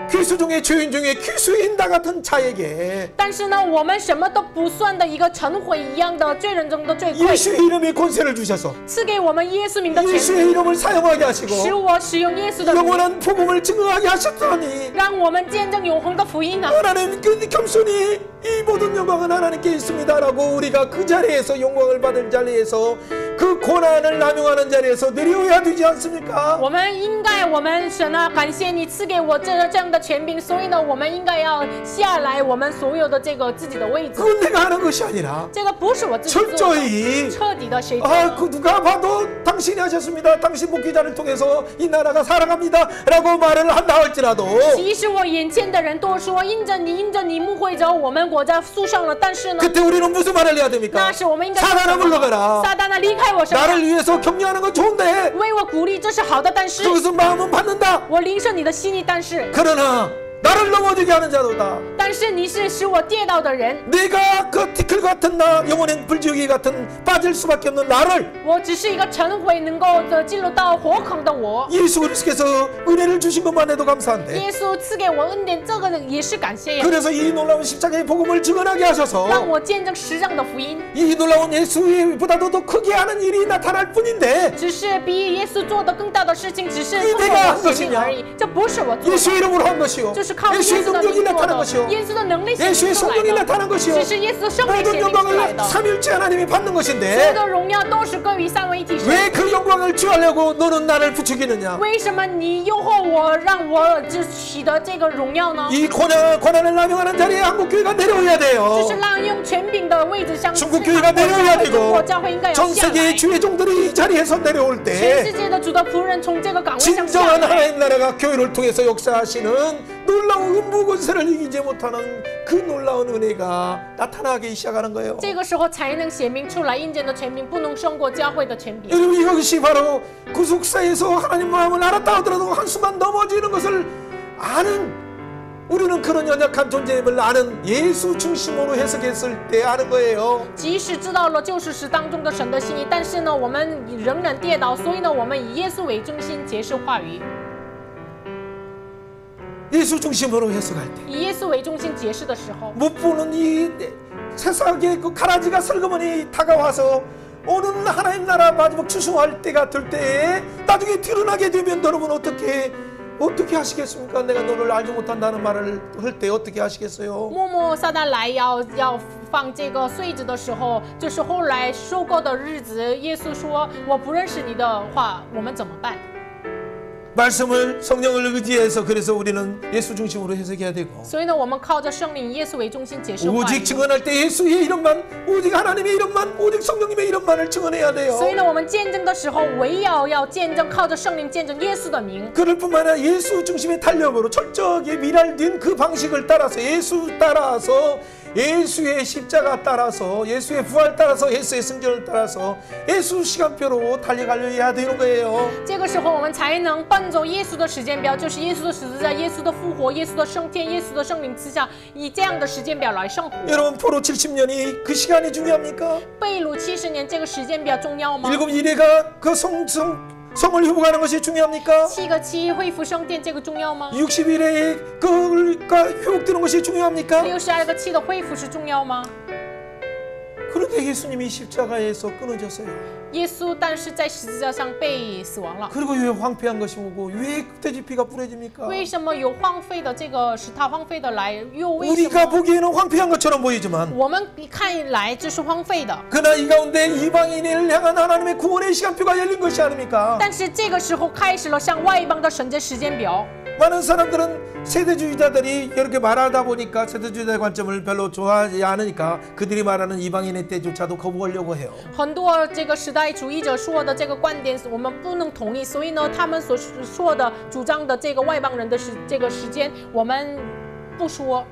귀수 중에 죄인 중에 귀수인 나 같은 자에게 但是呢，我们什么都不算的一个尘灰一样的罪人中的最贵， 예수의 이름의 권세를 주셔서 赐给我们耶稣名的权 예수의 柄， 이름을 사용하게 使 하시고 我使用耶稣的名， 영원한 복음을 증거하게 하셨더니 让我们见证永恒的福音呢。 하나님 그 겸손히 이 모든 영광은 하나님께 있습니다라고 우리가 그 자리에서 영광을 받을 자리에서 그 고난을 남용하는 자리에서 내려오야 되지 않습니까? 我们应该，我们神啊，感谢你赐给我这样的权柄，所以呢，我们应该要下来我们所有的这个自己的位置。 그건 내가 하는 것이 아니라 这个不是我自己做的， 철저히 彻底的谁做 아, 的？ 그 누가 봐도 당신이 하셨습니다. 당신 목회자를 통해서 이 나라가 살아갑니다. 라고 말을 한다 할지라도 即使我眼前的人都说因着你牧会着我们国家诉上了，但是呢， 그때 우리는 무슨 말을 해야 됩니까? 那是我们应该说 사단아 물러가라. 撒旦啊，离开我身 나를 上， 위해서 격려하는 건 좋은데 为我鼓励，这是好的，但是 그것은 마음은 받는다. 我领受你的心意，但是 그러나 나를 넘어지게 하는 자도다. 但是你是使我跌倒的人， 내가 그 티클 같은 나 영혼의 불지옥이 같은 빠질 수밖에 없는 나를 我只是一个尘灰，能够进入到火坑的我。 예수 그리스도께서 은혜를 주신 것만 해도 감사한데 耶稣赐给我恩典，这个也是感谢呀， 그래서 이 놀라운 십자가의 복음을 증언하게 하셔서 让我见证十章的福音。 이 놀라운 예수보다도 더 크게 하는 일이 나타날 뿐인데 只是比耶稣做的更大的事情，只是 이 通过 내가 我 한 显明 것이냐 而已，这不是我做的， 예수의 이름으로 한 것이요 就是靠耶 예수의 稣的 능력이 名做 나타난 的， 것이요 耶稣的能力显 예수의 明出 성령이 来 나타난 的， 것이요 只是耶稣的圣灵 모든 显明出来 영광을 的。 삼일째 하나님이 받는 所有 것인데 的荣耀都是归于三位一体神。 왜 그 영광을 취하려고 너는 나를 부추기느냐 为什么你诱惑我，让我就取得这个荣耀呢？ 이 고난을 남용하는 자리에 한국교회가 내려오야 这 돼요 是滥用权柄的位置上， 중국교회가 내려오야 中国 되고 教会应该要 전 下来。 세계의 주의 종들이 이 자리에서 내려올 全世 때 界的主的仆人从这个岗位上下 진정한 来， 하나님 나라가 교회를 통해서 역사하시는 놀라운 음부권세를 이기지 못하는 그 놀라운 은혜가 나타나기 시작하는 거예요 这个时候才能显明出来，阴间的权柄不能胜过教会的权柄。 여러분 이것이 바로 구속사에서 하나님 마음을 알았다 하더라도 한순간 넘어지는 것을 아는 우리는 그런 연약한 존재임을 아는 예수 중심으로 해석했을 때 아는 거예요 即使知道了救世史当中的神的心意，但是呢，我们仍然跌倒，所以呢，我们以耶稣为中心解释话语， 예수 중심으로 해석할 때 以耶稣为中心解释的时候， 못 보는 이 세상의 그 가라지가 슬그머니 다가와서 오는 하나님 나라 마지막 추수할 때가 될 때에 나중에 드러나게 되면 여러분 어떻게 하시겠습니까? 내가 너를 알지 못한다는 말을 할 때 어떻게 하시겠어요? 默默撒旦来要放这个穗子的时候，就是后来收购的日子，耶稣说我不认识你的话，我们怎么办？ 말씀을 성령을 의지해서 그래서 우리는 예수 중심으로 해석해야 되고 所以呢，我们靠着圣灵耶稣为中心解释话 오직 语。 증언할 때 예수의 이름만 오직 하나님의 이름만 오직 성령님의 이름만을 증언해야 돼요 所以呢，我们见证的时候，唯要见证，靠着圣灵见证耶稣的名。 그럴 뿐만 아니라 예수 중심의 탄력으로 철저하게 미랄된 그 방식을 따라서 예수 따라서 예수의 십자가 따라서 예수의 부활 따라서 예수의 승전을 따라서 예수 시간표로 달려가려 해야 되는 거예요 这个时候，我们才能奔走耶稣的时间表，就是耶稣的十字架、耶稣的复活、耶稣的升天、耶稣的圣灵赐下，以这样的时间表来生活。 여러분 포로 70년이 그 시간이 중요합니까? 被掳70年这个时间表重要吗？ 일곱 이래가 그 성을 회복하는 것이 중요합니까? 7个7恢复圣殿这个重要吗？ 60일에 그가 회복되는 것이 중요합니까? 62个7的恢复是重要吗？ 그런데 예수님이 십자가에서 끊어졌어요 耶稣但是在十字架上被死亡了。 그리고 왜 황폐한 것이 오고 왜 돼지 피가 뿌려집니까? 为什么有荒废的这个使它荒废的来？又为什 우리가 么 보기에는 황폐한 것처럼 보이지만 我们看来这是荒废的？ 그러나 이 가운데 이방인을 향한 하나님의 구원의 시간표가 열린 것이 아닙니까? 但是这个时候开始了向外邦的神的时间表。 많은 사람들은 세대주의자들이 이렇게 말하다 보니까 세대주의자의 관점을 별로 좋아하지 않으니까 그들이 말하는 이방인의 때조차도 거부하려고 해요. 很多这个时代主义者说的这个观点，我们不能同意，所以呢，他们所说的主张的这个外邦人的这个时间，我们不说，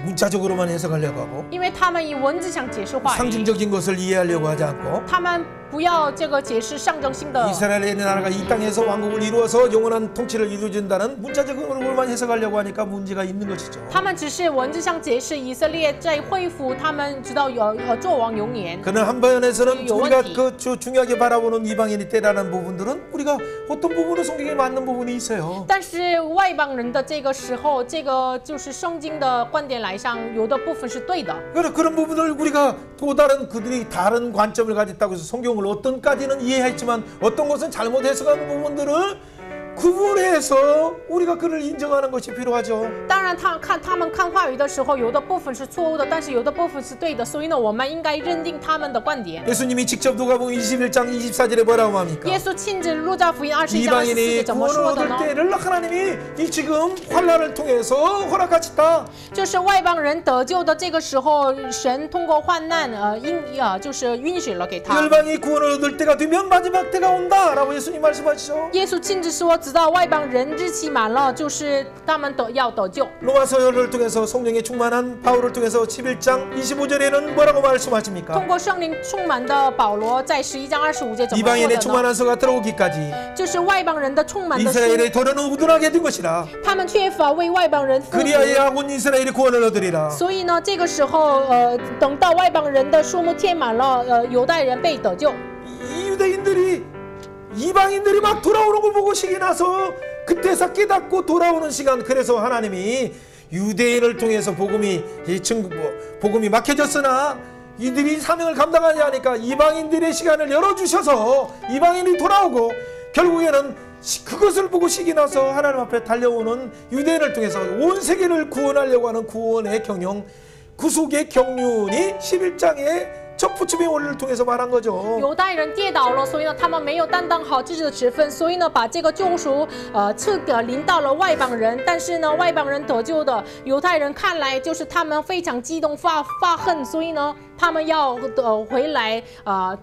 문자적으로만 해석하려고 하고 因为他们以文字想解释话语， 상징적인 것을 이해하려고 하지 않고 他们不要这个解释象征性的。 이스라엘의 나라가 이 땅에서 왕국을 이루어서 영원한 통치를 이루어준다는 문자적 의미로만 해석하려고 하니까 문제가 있는 것이죠. 他们只是文字上解释以色列在恢复，他们直到作王永远。 그러나 한편에서는 요 우리가 원티. 그 중요하게 바라보는 이방인이 때라는 부분들은 우리가 어떤 부분은 성경에 맞는 부분이 있어요. 但是外邦人的这个时候，这个就是圣经的观点来上，有的部分是对的。 그런 부분을 우리가 또 다른 그들이 다른 관점을 가졌다고 해서 성경을 어떤까지는 이해했지만 어떤 것은 잘못 해석하는 부분들을 구분해서 우리가 그를 인정하는 것이 필요하죠. 当然，他们看话语的时候，有的部分是错误的，但是有的部分是对的，所以呢，我们应该认定他们的观点。 예수님이 직접 누가복음 21장 24절에 뭐라고 합니까? 耶稣亲自路加福音21章24 이방인이 节怎么 구원을 说的 얻을 呢？ 때를 하나님이 이 지금 환난을 통해서 허락하셨다. 就是外邦人得救的这个时候，神通过患难，就是允许了给他。 열방이 구원을 얻을 때가 되면 마지막 때가 온다라고 예수님 말씀하시죠. 耶稣亲自说，直到外邦人日期满了，就是他们要得救。 로마서를 통해서 성령에 충만한 바울을 통해서 11장 25절에는 뭐라고 말씀하십니까? 通过圣灵充满的保罗在11章25节怎么说 이방인의 的呢？ 충만한 서가 들어오기까지 就是外邦人的充满的书， 이스라엘의 도로는 우둔하게 된 것이라 他们缺乏为外邦人付 그리하여 온 이스라엘이 구원을 얻으리라. 所以呢，这个时候，等到外邦人的数目填满了，犹太人被得救。 이 유대인들이 이방인들이 막 돌아오는 걸 보고 식이 나서 그때서 깨닫고 돌아오는 시간. 그래서 하나님이 유대인을 통해서 복음이 막혀졌으나 이들이 사명을 감당하지 않으니까 이방인들의 시간을 열어주셔서 이방인이 돌아오고 결국에는 그것을 보고 식이 나서 하나님 앞에 달려오는 유대인을 통해서 온 세계를 구원하려고 하는 구원의 경영, 구속의 경륜이 11장에 첫 부침의 원리를 통해서 말한 거죠. 犹太人跌倒了，所以呢，他们没有担当好自己的职分，所以呢，把这个救赎临到了外邦人。但是呢，外邦人得救的犹太人看来就是他们非常激动发恨，所以呢，他们要回来。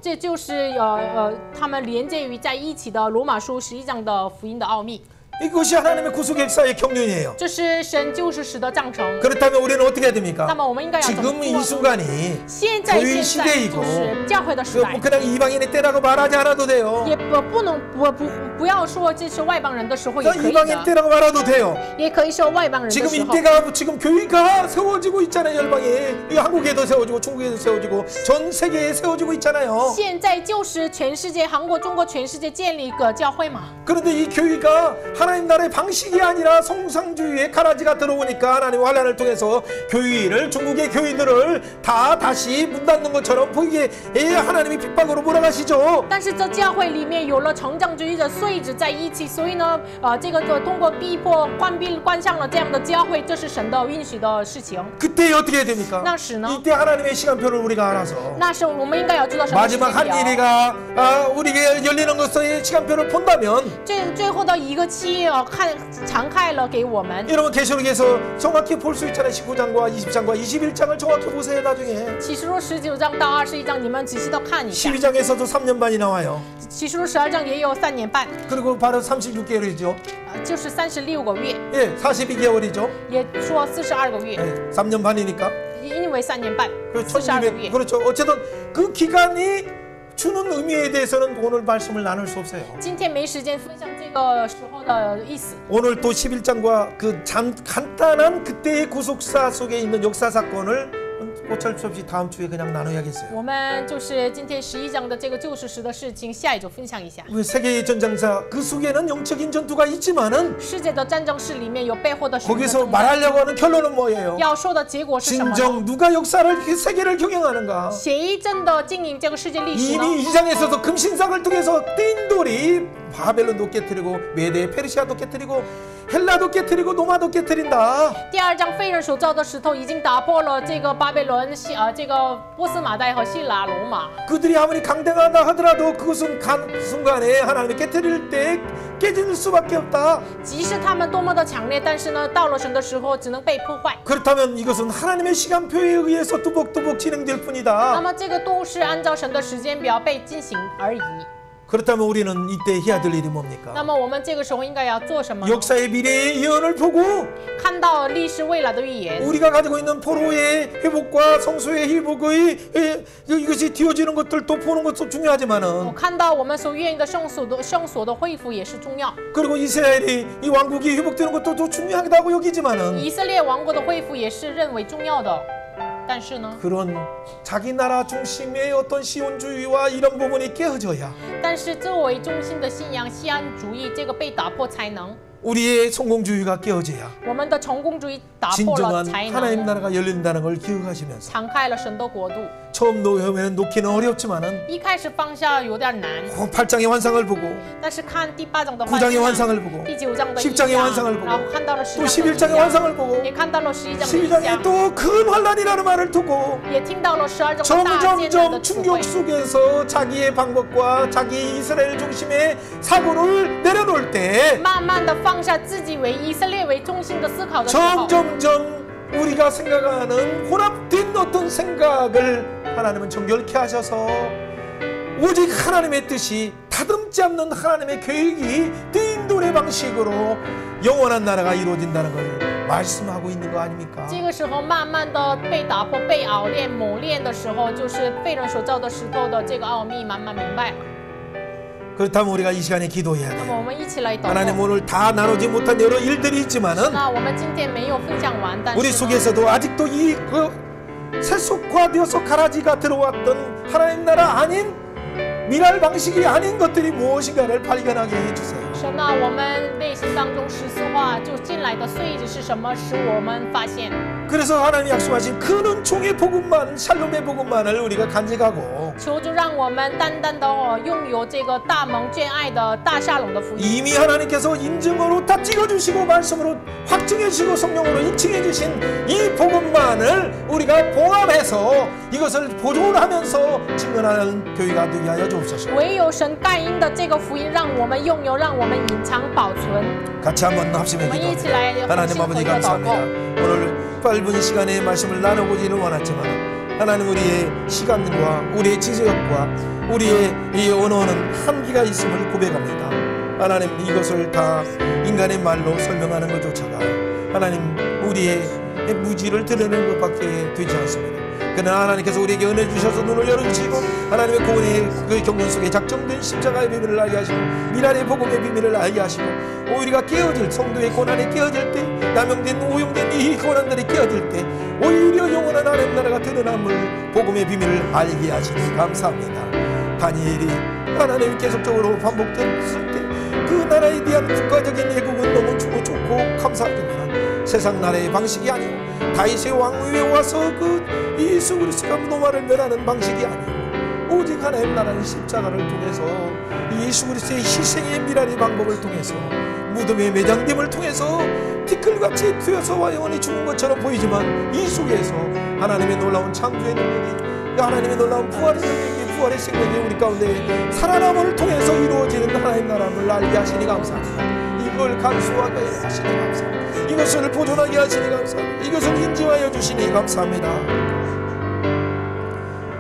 这就是他们连接于在一起的罗马书11章的福音的奥秘。 이것이 하나님의 구속 역사의 경륜이에요. 这是神救世时的章程。 그렇다면 우리는 어떻게 해야 됩니까? 那么我们应该要怎么 지금 做 이 呢？ 순간이 现在 교회 现在 시대이고 就是教会的时代， 그냥 이방인의 때라고 말하지 않아도 돼요. 也不要说这是外邦人的时候，也可以 이방인 的， 때라고 말해도 돼요. 也可以说外邦人的 지금 时候。 이때가 지금 교회가 세워지고 있잖아요. 열방에 이 한국에도 세워지고 중국에도 세워지고 전 세계에 세워지고 있잖아요. 现在就是全世界，韩国、中国全世界建立一个教会嘛。 그런데 이 교회가 하나님 나라의 방식이 아니라 성상주의의 가라지가 들어오니까 하나님 환난을 통해서 교회를 중국의 교회들을 다시 문 닫는 것처럼 보이게 하나님이 핍박으로 몰아가시죠. 但是这教会里面有了成长主义的碎纸在一起，所以呢，这个就通过逼迫关上了这样的教会，这是神的允许的事情。 그때 어떻게 해야 됩니까? 那时呢？ 이때 하나님의 시간표를 우리가 알아서 那时我们应该要知道神的时 마지막 间表。 한일이가 우리에게 열리는 것의 시간표를 본다면 最后的一个期敞开了给我们。 여러분 계시록에서 정확히 볼 수 있잖아요. 19장과 20장과 21장을 정확히 보세요. 나중에 启示录19章到21章，你们仔细的看一下。 12장에서도 3년 반이 나와요. 启示录12章也有3年半， 그리고 바로 36개월이죠. 就是36个月， 예, 42개월이죠. 也说42个月， 예, 3년 반이니까. 因为3年半 그래서 42个 1200, 月。 그렇죠. 어쨌든 그 기간이 주는 의미에 대해서는 오늘 말씀을 나눌 수 없어요. 今天没时间分享这个时候的意思。 오늘 또 11장과 그 간단한 그때의 구속사 속에 있는 역사 사건을 어쩔 수 없이 다음 주에 그냥 나눠야겠어요. 我们就是今天11章的这个救世时的事情，下一周分享一下。 왜 세계의 전장사 그 속에는 영적인 전투가 있지만은 世界的战争史里面有背后的神的 거기서 征战， 말하려고 하는 결론은 뭐예요? 要说的结果是什么呢？ 진정 누가 역사를 세계를 경영하는가? 谁真的经营这个世界历史呢？ 이미 2장에서도 금신상을 통해서 띵돌이 바벨론도 깨뜨리고 메데 페르시아도 깨뜨리고 헬라도 깨뜨리고 노마도 깨뜨린다. 第2章非人所造的石头已经打破了这个巴比伦、这个波斯马代和希腊、罗马。 그들이 아무리 강대하다 하더라도 그것은 순간에 하나님이 깨뜨릴 때 깨질 수밖에 없다. 即使他们多么的强烈，但是呢，到了神的时候只能被破坏。 그렇다면 이것은 하나님의 시간표에 의해서 뚜벅뚜벅 진행될 那 뿐이다. 么这个都是按照神的时间表被进行而已。 그렇다면 우리는 이때 해야 될 일이 那 뭡니까? 么我们这个时候应该要做什么呢？ 역사의 미래의 예언을 보고 看到历史未来的预言， 우리가 가지고 있는 포로의 회복과 성소의 회복의 이것이 뒤어지는 것들도 보는 것도 我 중요하지만은 看到我们所愿意的圣所的恢复也是重要。 그리고 이스라엘이 이 왕국이 회복되는 것도 더 중요하다고 여기지만은 以色列王国的恢复也是认为重要的，但是呢， 그런 자기 나라 중심의 어떤 시온주의와 이런 부분이 깨어져야 但是作为中心的信仰西安主义这个被打破才能， 우리의 성공주의가 깨어져야 我们的成功主义打破了 진정한 才 하나님 能 나라가 열린다는 걸 기억하시면서 敞开了神的国度。 처음 놓으면 놓기는 어렵지만은 一开始放下有点难， 8장의 환상을 보고 但是看第8章的 9장의 幻象， 환상을 보고 第9章的 10장의 异象， 환상을 보고 然后看到了10 또 章的 11장의 异象， 환상을 보고 也看到了11章的异象， 12장에 또 큰 환란이라는 말을 듣고 也听到了12章的大艰难的 점점점 词 충격 汇。 속에서 자기의 방법과 자기 이스라엘 중심의 사고를 내려놓을 때 慢慢的放下自己为以色列为中心的思考的时候， 점점점 우리가 생각하는 혼합된 어떤 생각을 하나님은 정결케 하셔서 오직 하나님의 뜻이 다듬지 않는 하나님의 계획이 띵돌의 방식으로 영원한 나라가 이루어진다는 걸 말씀하고 있는 거 아닙니까? 这个时候慢慢的被打破、被熬炼、磨练的时候，就是被人所造的石头的这个奥秘慢慢明白。 그렇다면 우리가 이 시간에 기도해야 那么 돼요. 我们一起来祷 하나님 告。 오늘 다 나누지 못한 여러 일들이 있지만은 那我们今天没有分享完，但 우리 是呢 속에서도 아직도 이 세속화되어서 가라지가 들어왔던 하나님 나라 아닌 미랄 방식이 아닌 것들이 무엇인가를 발견하게 해주세요. 神啊，我们内心当中十字化就进来的碎子是什么，使我们发现。 그래서 하나님이 약속하신 그 은총의 복음만 샬롬의 복음만을 우리가 간직하고 求主让我们单单的拥有这个大蒙眷爱的大沙龙的福音。 이미 하나님께서 인증으로 다 찍어주시고 말씀으로 확증해 주시고 성령으로 인칭해 주신 이 복음만을 우리가 봉합해서 이것을 보존하면서 증언하는 교회가 되게 하여 주옵소서. 唯有神盖因的这个福音，让我们拥有，让我们隐藏保存。 같이 한번 합심해 我们一起 기도합니다. 来 하나님 信合 아버지 一的祷 감사합니다. 告。 오늘 짧은 시간에 말씀을 나눠보지는 원했지만 하나님 우리의 시간과 우리의 지적과 우리의 이 언어는 한계가 있음을 고백합니다. 하나님 이것을 다 인간의 말로 설명하는 것조차가 하나님 우리의 무지를 드러내는 것밖에 되지 않습니다. 그러나 하나님께서 우리에게 은혜 주셔서 눈을 열어주시고 하나님의 구원의 그 경륜 속에 작정된 십자가의 비밀을 알게 하시고 미랄의 복음의 비밀을 알게 하시고 우리가 깨어질 성도의 고난이 깨어질 때 남용된 오용된 이 고난들이 깨어질 때 오히려 영원한 하나님 나라가 드러남을 복음의 비밀을 알게 하시니 감사합니다. 다니엘이 하나님이 계속적으로 반복됐을 때 그 나라에 대한 국가적인 애국은 너무 좋고 감사하지만 세상 나라의 방식이 아니고 다윗의 왕위에 와서 그 예수 그리스도가 로마를 멸하는 방식이 아니고 오직 하나님 나라의 십자가를 통해서 예수 그리스도의 희생의 미랄의 방법을 통해서 무덤의 매장됨을 통해서 티끌같이 튀어서와 영원히 죽은 것처럼 보이지만 이 속에서 하나님의 놀라운 창조의 능력이 하나님의 놀라운 부활의 능력이 부활의 생명이 우리 가운데 살아남음을 통해서 이루어지는 하나님 나라를 알게 하시니 감사합니다. 이걸 간수하게 하시니 감사합니다. 이것을 보존하게 하시니 감사합니다. 이것을 인지하여 주시니 감사합니다.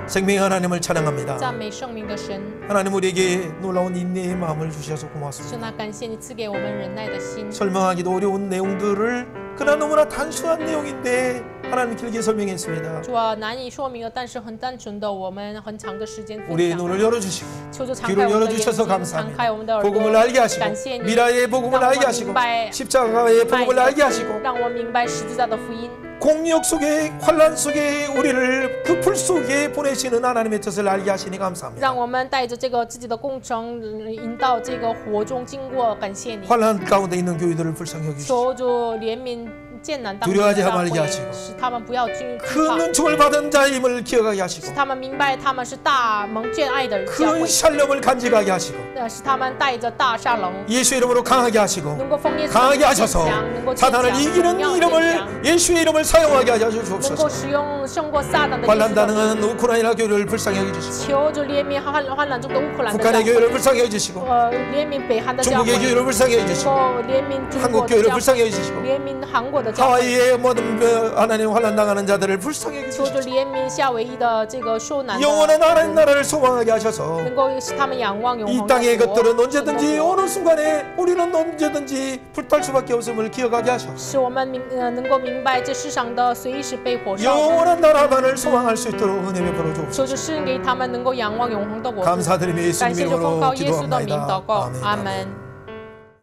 생명의 하나님을 찬양합니다. 赞美圣明的神， 하나님 우리에게 놀라운 인내의 마음을 주셔서 神 고맙습니다. 啊，感谢你赐给我们忍耐的心。 설명하기도 어려운 내용들을 그러나 너무나 단순한 내용인데 하나님 길게 설명했습니다. 主啊，难以说明的，但是很单纯的，我们很长的时间分 우리의 享。 눈을 열어주시고 求主敞开 귀를 我们的眼睛， 열어주셔서 敞开我们的 감사합니다. 耳 복음을 朵， 알게 하시고 感谢你， 미라의 복음을 让 알게 我 하시고 明白 십자가의 복음을 알게 하시고 让我明白十字架的福音。 공역 속에 환란 속에 우리를 그 불 속에 보내시는 하나님의 뜻을 알게 하시니 감사합니다. 让我们带着这个自己的工程引到这个火中经过，感谢你。 환란 가운데 있는 교회들을 불쌍히 여기시고 求主怜悯艰难当中 두려워하지 的教 말게 会， 하시고 使他们不要惧 큰 怕， 은총을 받은 자임을 기억하게 使 하시고 他们明白他们是大蒙眷爱的教 큰 会， 샬롬을 간직하게 하시고 使他们带着大沙龙， 예수 이름으로 강하게 하시고 能够奉耶稣的 강하게 名坚 하셔서 强，能够坚 사단을 强， 이기는 荣耀坚 이름을 强， 예수의 이름을 사용하게 하여 能够 주옵소서. 使用胜过撒旦的耶稣 환란 的名。 당하는 우크라이나 교회를 불쌍히 여겨주시고 求主怜悯患难中的乌克兰的教 북한의 교회를 会， 불쌍히 여겨주시고 怜悯北韩的教 중국의 会， 교회를 불쌍히 能 여겨주시고 够怜悯中 한국 国的 교회를 教会， 불쌍히 여겨주시고 怜悯韩国的教会。 하와이의 모든 하나님 환란 당하는 자들을 불쌍히 求主 여겨주시고 怜悯夏威夷的这个受难的 영원한 하나님 나라를 소망하게 하셔서 能够使他们仰望永 이 恒的 세상의 国 것들은 神的 언제든지 国 어느 순간에 우리는 언제든지 불탈 수밖에 없음을 기억하게 하소서. 使我们能够明白这世上的随时被火烧的， 영원한 나라만을 소망할 수 있도록 은혜 베풀어 求 주옵소서. 主施恩给他们能够仰望永恒的国度。 감사드리며 感谢 예수님 主奉 이름으로 靠耶稣的名祷 기도합니다. 告， 아멘. 阿门。